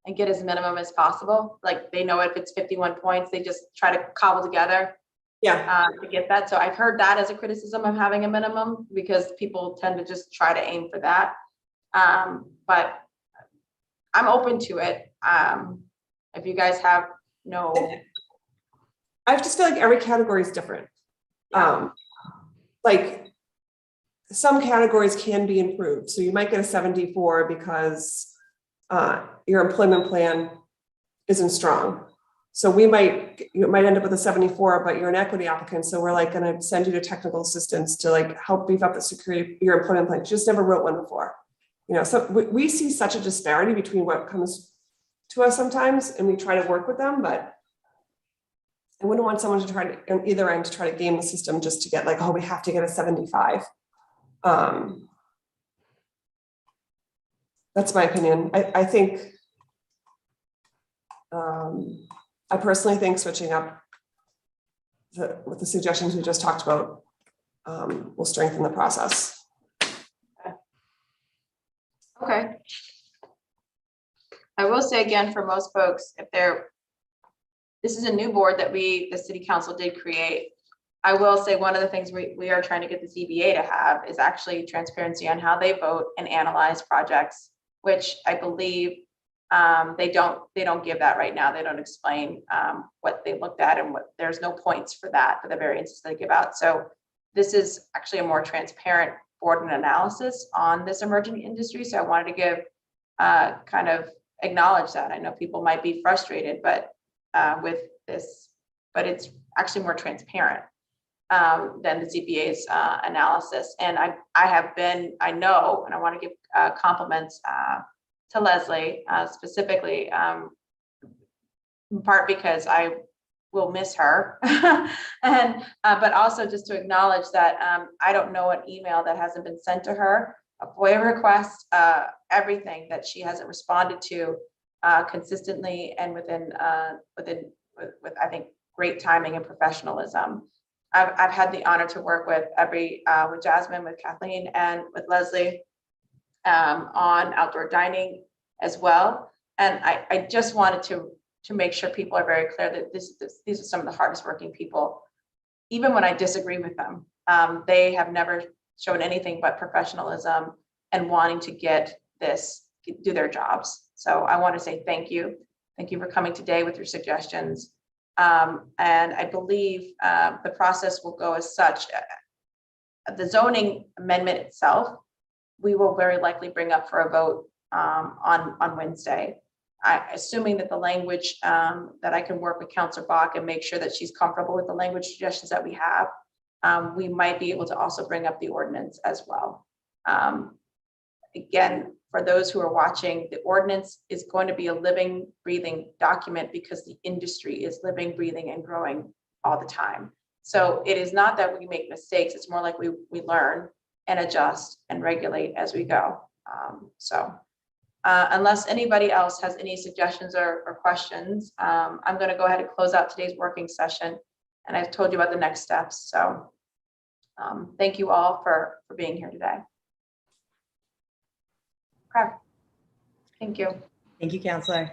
A: and get as minimum as possible. Like they know if it's 51 points, they just try to cobble together to get that. So I've heard that as a criticism of having a minimum, because people tend to just try to aim for that. But I'm open to it. If you guys have
D: I just feel like every category is different. Like some categories can be improved. So you might get a 74 because your employment plan isn't strong. So you might end up with a 74, but you're an equity applicant. So we're like going to send you to technical assistance to like help beef up the security, your employment plan. You just never wrote one before. So we see such a disparity between what comes to us sometimes, and we try to work with them, but I wouldn't want someone to try to, on either end, to try to game the system just to get like, oh, we have to get a 75. That's my opinion. I think, I personally think switching up with the suggestions we just talked about will strengthen the process.
A: Okay. I will say again, for most folks, this is a new board that the city council did create. I will say one of the things we are trying to get the ZBA to have is actually transparency on how they vote and analyze projects, which I believe they don't give that right now. They don't explain what they looked at, and there's no points for that, for the variances they give out. So this is actually a more transparent board and analysis on this emerging industry. So I wanted to give kind of acknowledge that. I know people might be frustrated, but with this, but it's actually more transparent than the ZBA's analysis. And I know, and I want to give compliments to Leslie specifically, in part because I will miss her, and but also just to acknowledge that I don't know an email that hasn't been sent to her, a FOIA request, everything that she hasn't responded to consistently and with I think great timing and professionalism. I've had the honor to work with with Jasmine, with Kathleen, and with Leslie on outdoor dining as well. And I just wanted to make sure people are very clear that these are some of the hardest working people. Even when I disagree with them, they have never shown anything but professionalism and wanting to do their jobs. So I want to say thank you. Thank you for coming today with your suggestions. And I believe the process will go as such. The zoning amendment itself, we will very likely bring up for a vote on Wednesday. Assuming that the language, that I can work with Councilor Bach and make sure that she's comfortable with the language suggestions that we have, we might be able to also bring up the ordinance as well. again, for those who are watching, the ordinance is going to be a living, breathing document because the industry is living, breathing, and growing all the time. So it is not that we make mistakes, it's more like we learn and adjust and regulate as we go. Unless anybody else has any suggestions or questions, I'm going to go ahead and close out today's working session. And I've told you about the next steps. So thank you all for being here today. Okay. Thank you.
G: Thank you, Counselor.